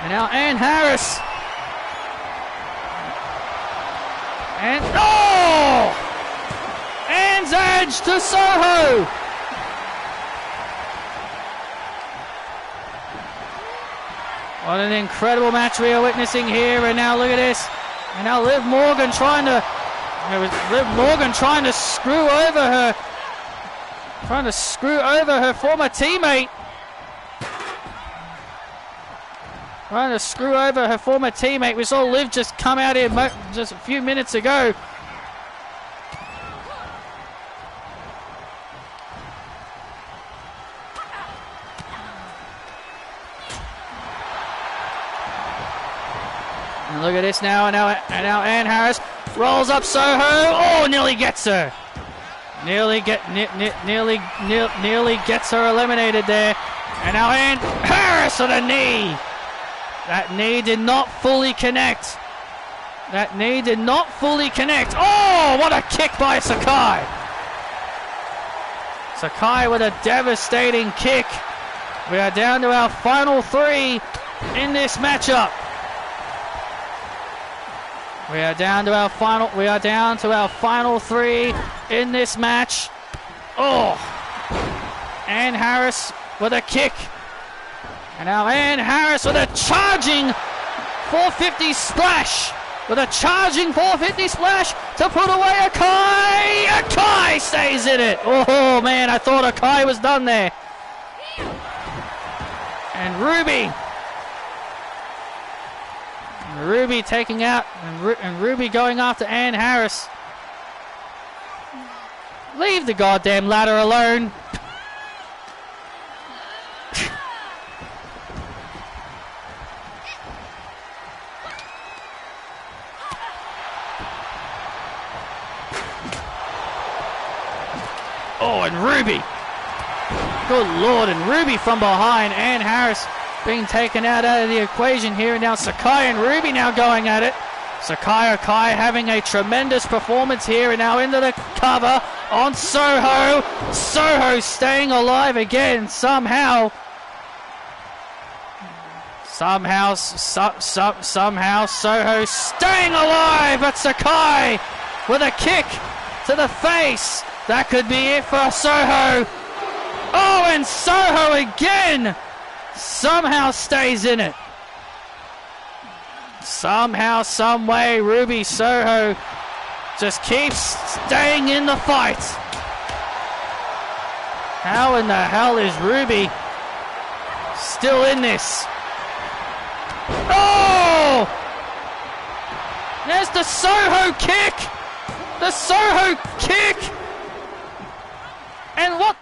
Speaker 1: And now Ann Harris. And oh! Ann's edge to Soho. What an incredible match we are witnessing here. And now look at this. And now Liv Morgan trying to screw over her former teammate. We saw Liv just come out here just a few minutes ago. And look at this now, and now Ann Harris rolls up Soho. Oh, nearly gets her. Nearly gets her eliminated there. And now Ann Harris with a knee. That knee did not fully connect. Oh, what a kick by Sakai. Sakai with a devastating kick. We are down to our final three in this matchup. We are down to our final three in this match. Oh! Ann Harris with a kick. And now Ann Harris with a charging 450 splash. To put away Akai. Akai stays in it. Oh man, I thought Akai was done there. And Ruby taking out, and Ruby going after Ann Harris. Leave the goddamn ladder alone. Oh, and Ruby. Good Lord, and Ruby from behind. Ann Harris being taken out of the equation here. And now Sakai and Ruby now going at it. Sakai Akai having a tremendous performance here. And now into the cover on Soho. Soho staying alive again somehow. Somehow Soho staying alive. But Sakai with a kick to the face. That could be it for Soho. Oh, and Soho again somehow stays in it. Somehow, some way, Ruby Soho just keeps staying in the fight. How in the hell is Ruby still in this? Oh! There's the Soho kick! The Soho kick! And what?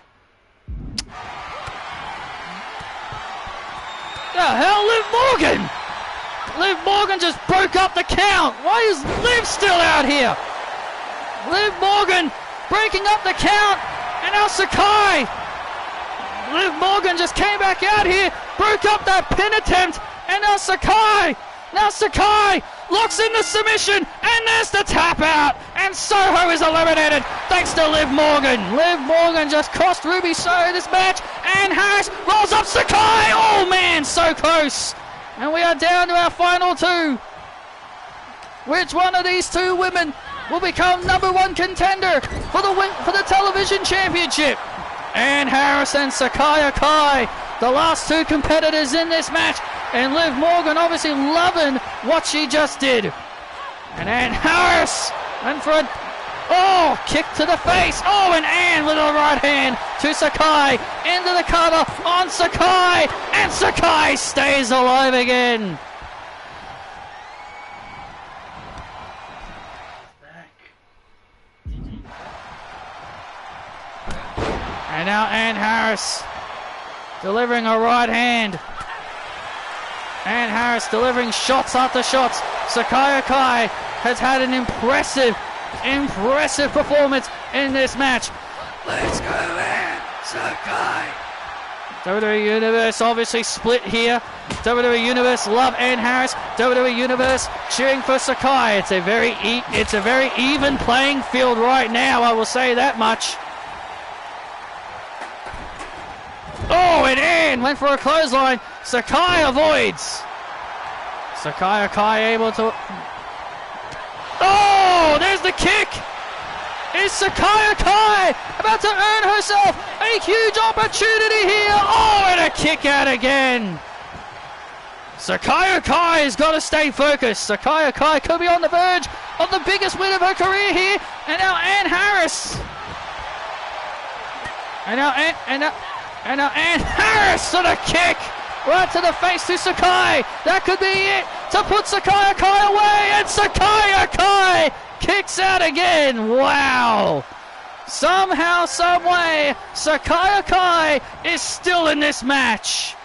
Speaker 1: hell, Liv Morgan? Liv Morgan just broke up the count. Why is Liv still out here? Liv Morgan breaking up the count. And now Sakai. Liv Morgan just came back out here, broke up that pin attempt. And now Sakai. Now Sakai locks in the submission. And there's the tap out. And Soho is eliminated thanks to Liv Morgan. Liv Morgan just cost Ruby Soho this match. And Harris rolls up Sakai. Oh man, so close. And we are down to our final two. Which one of these two women will become #1 contender for the television championship? And Harris and Sakai Kai, the last two competitors in this match. And Liv Morgan obviously loving what she just did. And Ann Harris went for a kick to the face. Oh, and Ann with a right hand to Sakai. Into the cover on Sakai. And Sakai stays alive again. And now Ann Harris delivering a right hand. Ann Harris delivering shots after shots. Sakai Kai has had an impressive performance in this match. Let's go, Ann Sakai. WWE Universe obviously split here. WWE Universe love Ann Harris. WWE Universe cheering for Sakai. It's a very even playing field right now, I will say that much. Oh, and Ann went for a clothesline. Sakai avoids. Sakai Kai able to... Oh, there's the kick. Is Sakai Kai about to earn herself a huge opportunity here? Oh, and a kick out again. Sakai Kai has got to stay focused. Sakai Kai could be on the verge of the biggest win of her career here. And now Ann Harris. And now Ann Harris to the kick. Right to the face to Sakai. That could be it to put Sakai Kai away. And Sakai Kai kicks out again. Wow. Somehow, someway, Sakai Kai is still in this match.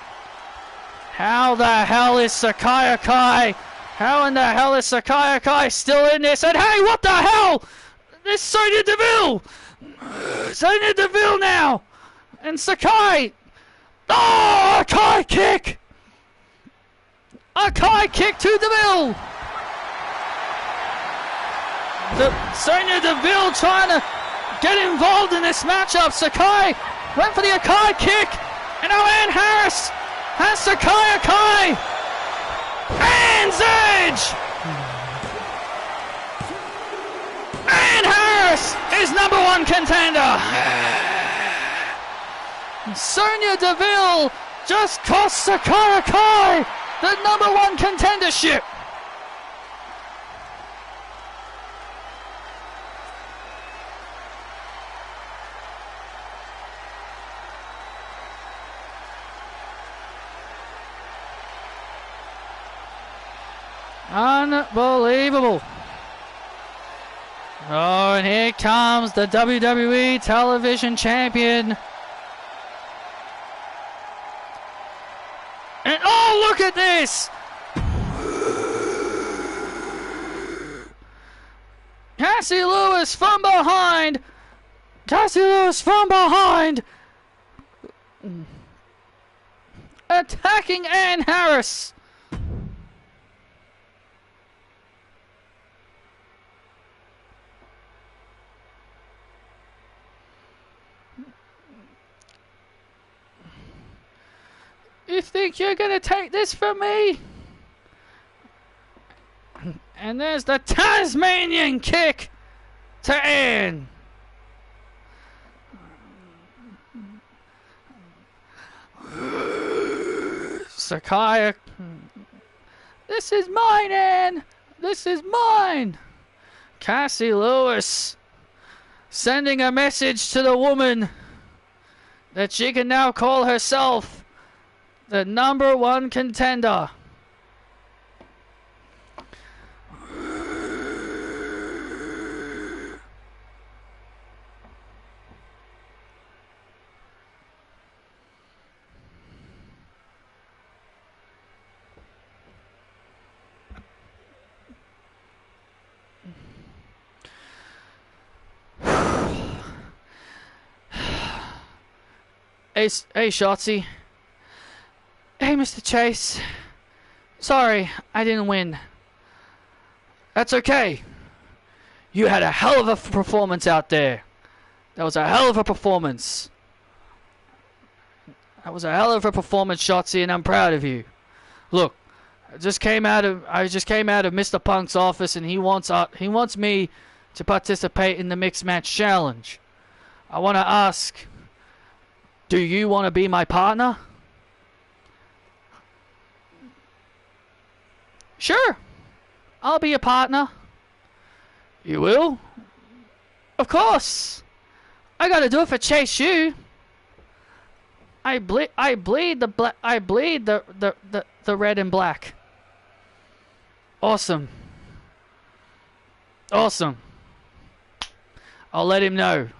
Speaker 1: How the hell is Sakai Kai? How in the hell is Sakai Kai still in this? And hey, what the hell? This Sonya Deville. Sonya Deville now. And Sakai. Oh, a Kai kick. A Kai kick to Deville. Sonya Deville trying to get involved in this matchup. Sakai went for the Akai kick. And now Ann Harris has Sakai Akai. Ann's Edge. Ann Harris is #1 contender. Sonya Deville just cost Sakai Kai the #1 contendership. Unbelievable. Oh, and here comes the WWE Television Champion. And oh, look at this! Cassie Lewis from behind. Cassie Lewis from behind. Attacking Ann Harris. You think you're going to take this from me? And there's the Tasmanian kick to Ann. Sakai. This is mine, Ann. This is mine. Cassie Lewis sending a message to the woman that she can now call herself the #1 contender. Hey, Shotzi. Hey, Mr. Chase. Sorry, I didn't win. That's okay. You had a hell of a performance out there. That was a hell of a performance. That was a hell of a performance, Shotzi, and I'm proud of you. Look, I just came out of Mr. Punk's office, and he wants me to participate in the mixed match challenge. I want to ask, do you want to be my partner? Sure, I'll be a partner. You will? Of course. I gotta do it for Chase U. I bleed the red and black. Awesome. Awesome. I'll let him know.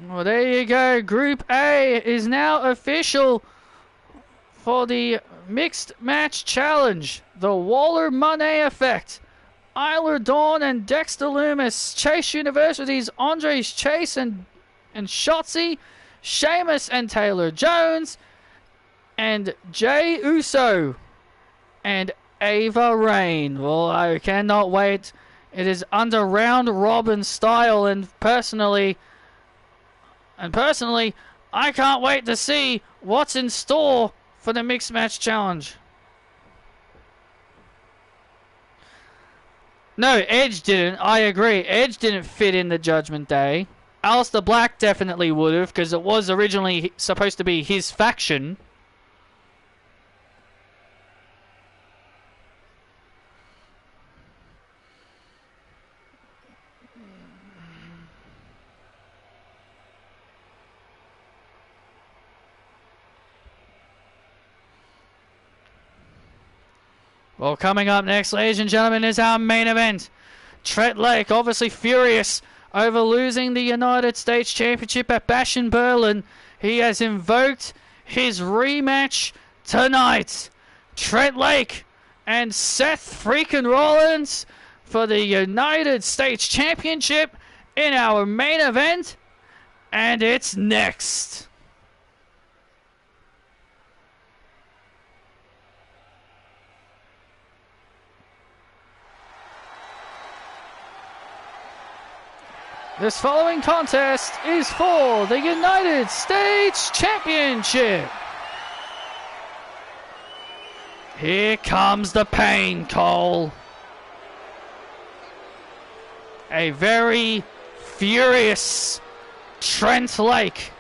Speaker 1: Well, there you go. Group A is now official for the Mixed Match Challenge. The Waller Monet Effect. Isla Dawn and Dexter Loomis. Chase University's Andres Chase and Shotzi. Sheamus and Taylor Jones. And Jey Uso. And Ava Raine. Well, I cannot wait. It is under round robin style, and personally, I can't wait to see what's in store for the Mixed Match Challenge. No, Edge didn't. I agree. Edge didn't fit in the Judgment Day. Aleister Black definitely would have, because it was originally supposed to be his faction. Well, coming up next, ladies and gentlemen, is our main event. Trent Lake, obviously furious over losing the United States Championship at Bash in Berlin. He has invoked his rematch tonight. Trent Lake and Seth freaking Rollins for the United States Championship in our main event. And it's next. This following contest is for the United States Championship. Here comes the pain, Cole. A very furious Trent Lake.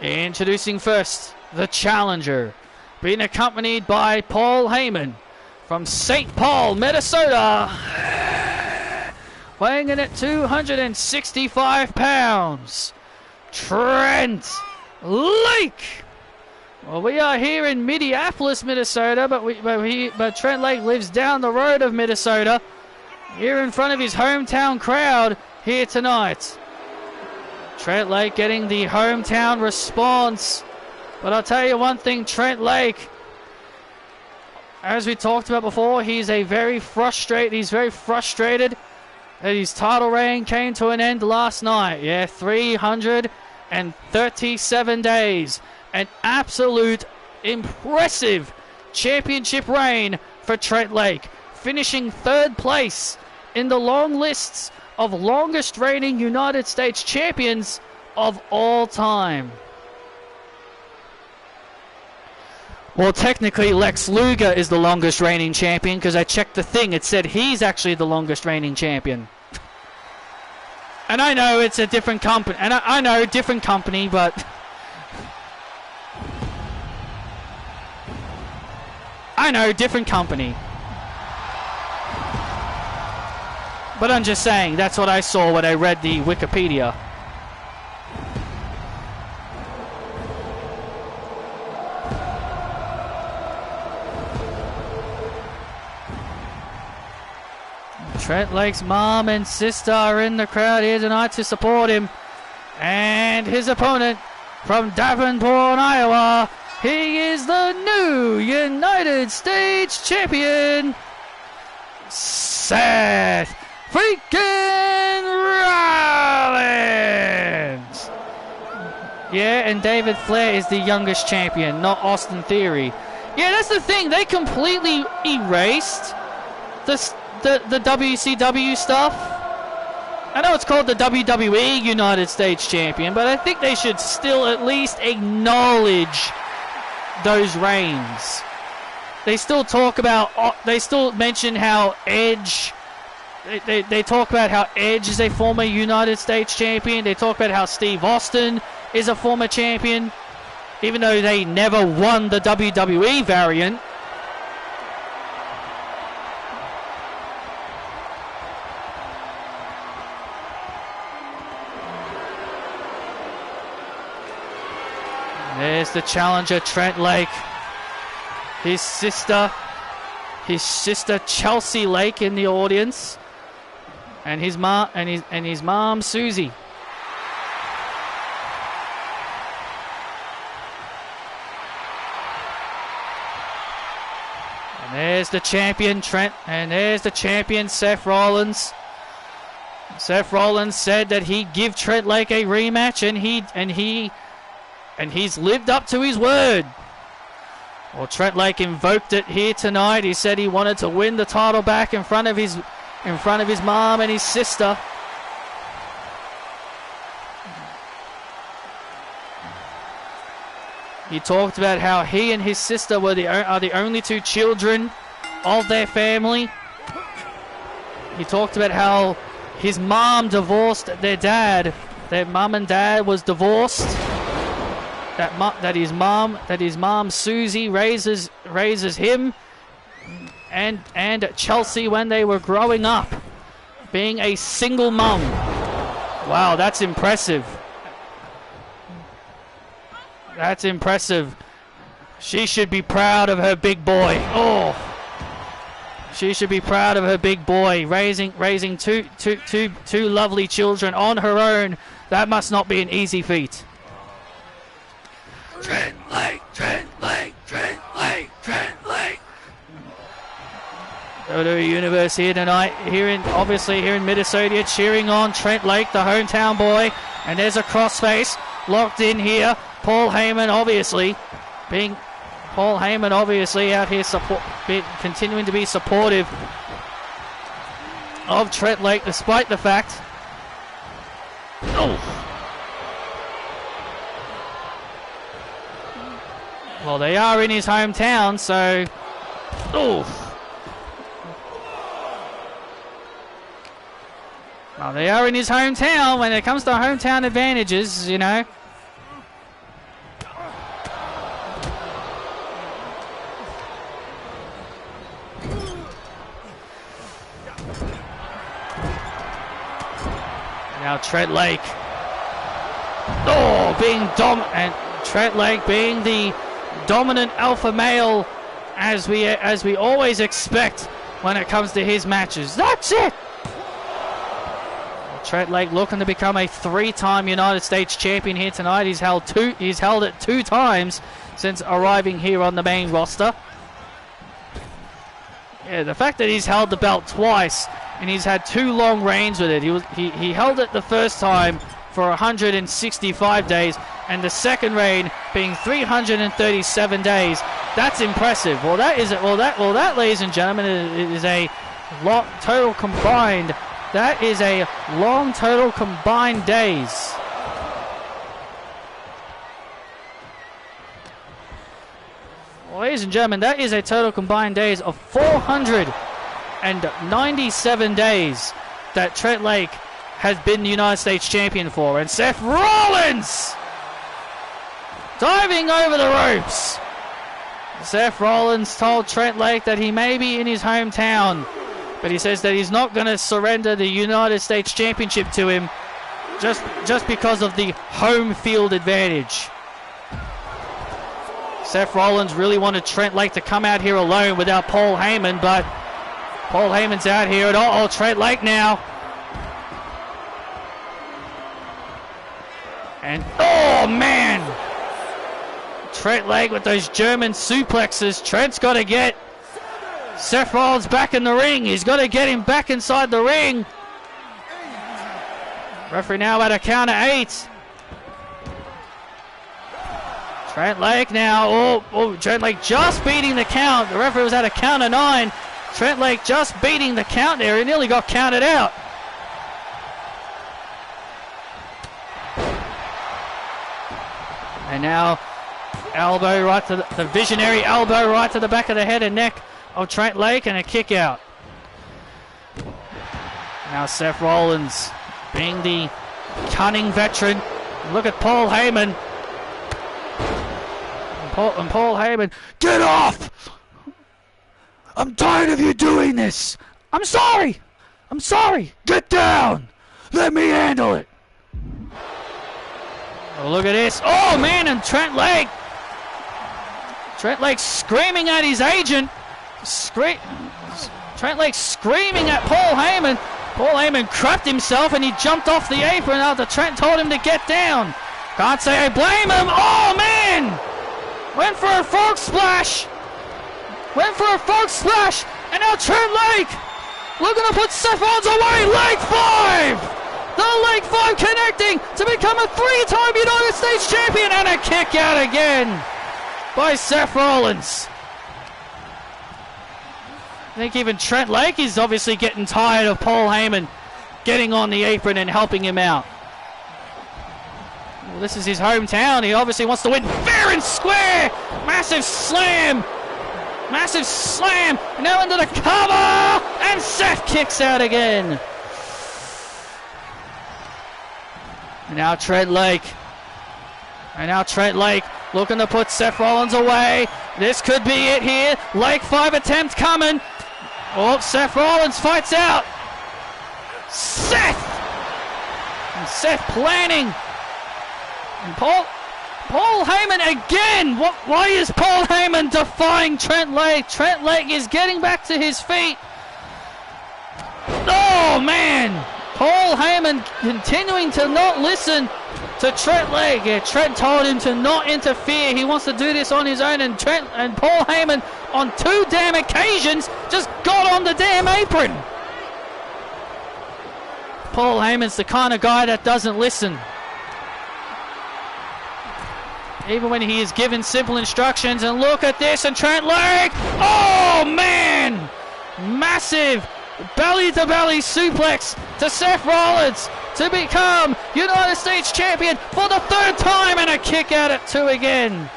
Speaker 1: Introducing first, the challenger, being accompanied by Paul Heyman from St. Paul, Minnesota, weighing in at 265 pounds, Trent Lake. Well, we are here in Minneapolis, Minnesota, but Trent Lake lives down the road of Minnesota, here in front of his hometown crowd here tonight. Trent Lake getting the hometown response. But I'll tell you one thing, Trent Lake, as we talked about before, he's very frustrated that his title reign came to an end last night. Yeah, 337 days. An absolute impressive championship reign for Trent Lake, finishing third place in the long lists of longest reigning United States champions of all time. Well, technically, Lex Luger is the longest reigning champion, because I checked the thing. It said he's actually the longest reigning champion. And I know it's a different company. And I know, different company, but... I know, different company. But I'm just saying, that's what I saw when I read the Wikipedia. Trent Lake's mom and sister are in the crowd here tonight to support him. And his opponent, from Davenport, Iowa, he is the new United States Champion, Seth freaking Rollins! Yeah, and David Flair is the youngest champion, not Austin Theory. Yeah, that's the thing. They completely erased the WCW stuff. I know it's called the WWE United States Champion, but I think they should still at least acknowledge those reigns. They still talk about, they still mention how Edge, they talk about how Edge is a former United States Champion. They talk about how Steve Austin is a former champion, even though they never won the WWE variant. There's the challenger, Trent Lake. His sister Chelsea Lake in the audience, and his mom Susie. And there's the champion Trent, and there's the champion Seth Rollins. Seth Rollins said that he'd give Trent Lake a rematch, and he's lived up to his word. Well, Trent Lake invoked it here tonight. He said he wanted to win the title back in front of his mom and his sister. He talked about how he and his sister are the only two children of their family. He talked about how his mom divorced their dad. Their mom and dad was divorced. That his mom Susie raises him and Chelsea when they were growing up, being a single mom. Wow, that's impressive. That's impressive. She should be proud of her big boy. Oh, she should be proud of her big boy, raising two lovely children on her own. That must not be an easy feat. Trent Lake, Trent Lake, Trent Lake, Trent Lake. WWE Universe here tonight, obviously here in Minnesota, cheering on Trent Lake, the hometown boy. And there's a crossface locked in here. Paul Heyman obviously out here continuing to be supportive of Trent Lake, despite the fact. Oh. Well, they are in his hometown, so. Oh. Well, they are in his hometown. When it comes to hometown advantages, you know. Now Trent Lake. Oh, and Trent Lake being the dominant alpha male, as we always expect when it comes to his matches. That's it. Trent Lake looking to become a 3-time United States champion here tonight. He's held it 2 times since arriving here on the main roster. Yeah, the fact that he's held the belt twice and he's had 2 long reigns with it. He held it the first time for 165 days, and the second reign being 337 days. That's impressive. Well, that, ladies and gentlemen, is a lot total combined. That is a long total combined days. Well, ladies and gentlemen, that is a total combined days of 497 days that Trent Lake has been the United States champion for. And Seth Rollins diving over the ropes. Seth Rollins told Trent Lake that he may be in his hometown, but he says that he's not going to surrender the United States Championship to him just because of the home field advantage. Seth Rollins really wanted Trent Lake to come out here alone without Paul Heyman, but Paul Heyman's out here, and Trent Lake now. And, oh man! Trent Lake with those German suplexes. Trent's got to get Seth Rollins back in the ring. He's got to get him back inside the ring. Referee now at a count of 8. Trent Lake now. Oh, Trent Lake just beating the count. The referee was at a count of 9. Trent Lake just beating the count there. He nearly got counted out. And now elbow right to the visionary elbow right to the back of the head and neck of Trent Lake, and a kick out. Now Seth Rollins being the cunning veteran. Look at Paul Heyman. And Paul Heyman, get off! I'm tired of you doing this. I'm sorry. Get down. Let me handle it. Oh, look at this. Oh man, and Trent Lake screaming at his agent. Trent Lake screaming at Paul Heyman. Paul Heyman crapped himself and he jumped off the apron after Trent told him to get down. Can't say I blame him. Oh man! Went for a frog splash. And now Trent Lake looking to put Seth Rollins away. Leg 5. The leg 5 connecting to become a 3-time United States champion, and a kick out again by Seth Rollins. I think even Trent Lake is obviously getting tired of Paul Heyman getting on the apron and helping him out. Well, this is his hometown. He obviously wants to win fair and square. Massive slam. And now into the cover. And Seth kicks out again. And now Trent Lake looking to put Seth Rollins away. This could be it here. Lake 5 attempt coming. Oh, Seth Rollins fights out. Seth planning. And Paul Heyman again. Why is Paul Heyman defying Trent Lake? Trent Lake is getting back to his feet. Oh man. Paul Heyman continuing to not listen to Trent Lake. Yeah, Trent told him to not interfere. He wants to do this on his own, and Paul Heyman on 2 damn occasions just got on the damn apron. Paul Heyman's the kind of guy that doesn't listen. Even when he is given simple instructions. And look at this, and Trent Lake. Oh man! Massive belly-to-belly suplex to Seth Rollins to become United States champion for the 3rd time, and a kick out at 2 again.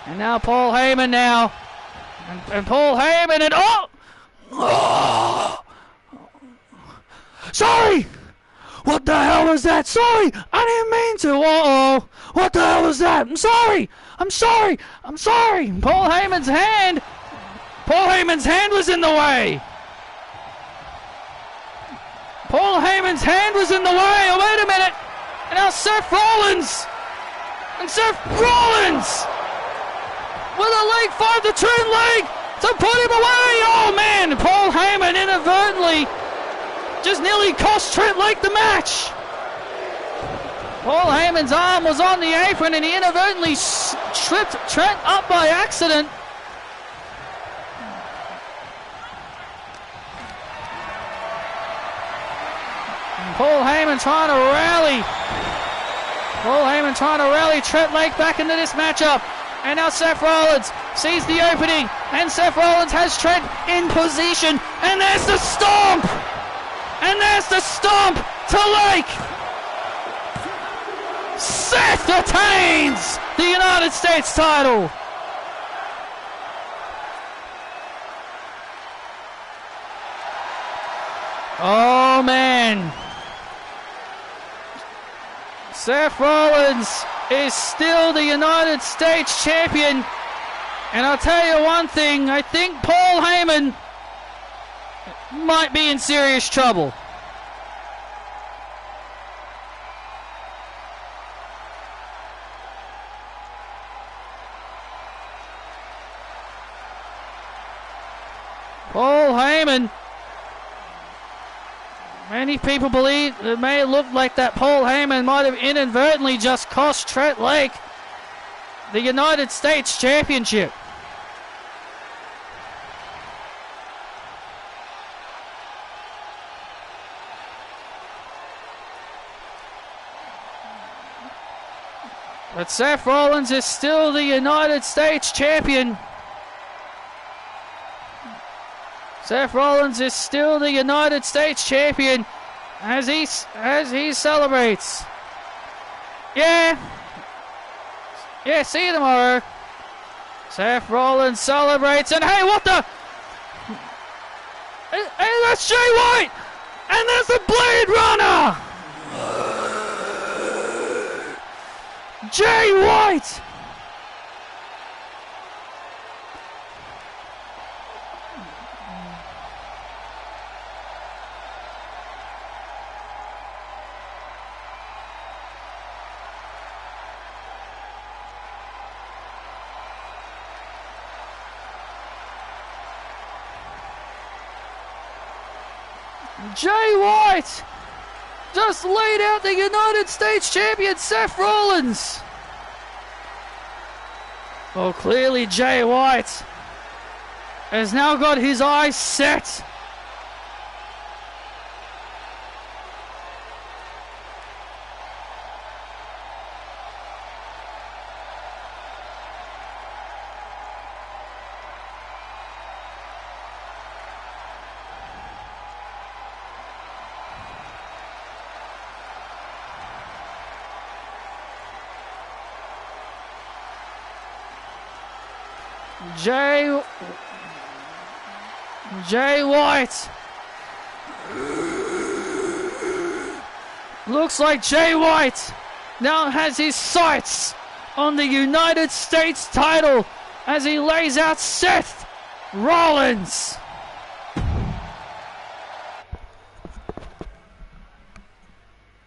Speaker 1: And now Paul Heyman now. And Paul Heyman and oh! Sorry! What the hell was that? Sorry! I didn't mean to. Uh-oh. What the hell was that? I'm sorry! Paul Heyman's hand was in the way. Oh, wait a minute. And now Seth Rollins. With a leg 5 to Trent Lake to put him away. Oh man, Paul Heyman inadvertently just nearly cost Trent Lake the match. Paul Heyman's arm was on the apron and he inadvertently tripped Trent up by accident. And Paul Heyman trying to rally Trent Lake back into this matchup. And now Seth Rollins sees the opening, and Seth Rollins has Trent in position, and there's the stomp! To Lake! Seth attains the United States title! Oh man! Seth Rollins is still the United States champion. And I'll tell you one thing, I think Paul Heyman might be in serious trouble. Paul Heyman Many people believe it may look like that Paul Heyman might have inadvertently just cost Trent Lake the United States Championship. But Seth Rollins is still the United States Champion. Seth Rollins is still the United States Champion as he celebrates. Yeah, see you tomorrow. Seth Rollins celebrates, and hey, what the? Hey, that's Jay White, and there's the Blade Runner. Jay White. Jay White just laid out the United States Champion Seth Rollins. Well, clearly Jay White has now got his eyes set Jay White. Looks like Jay White now has his sights on the United States title as he lays out Seth Rollins.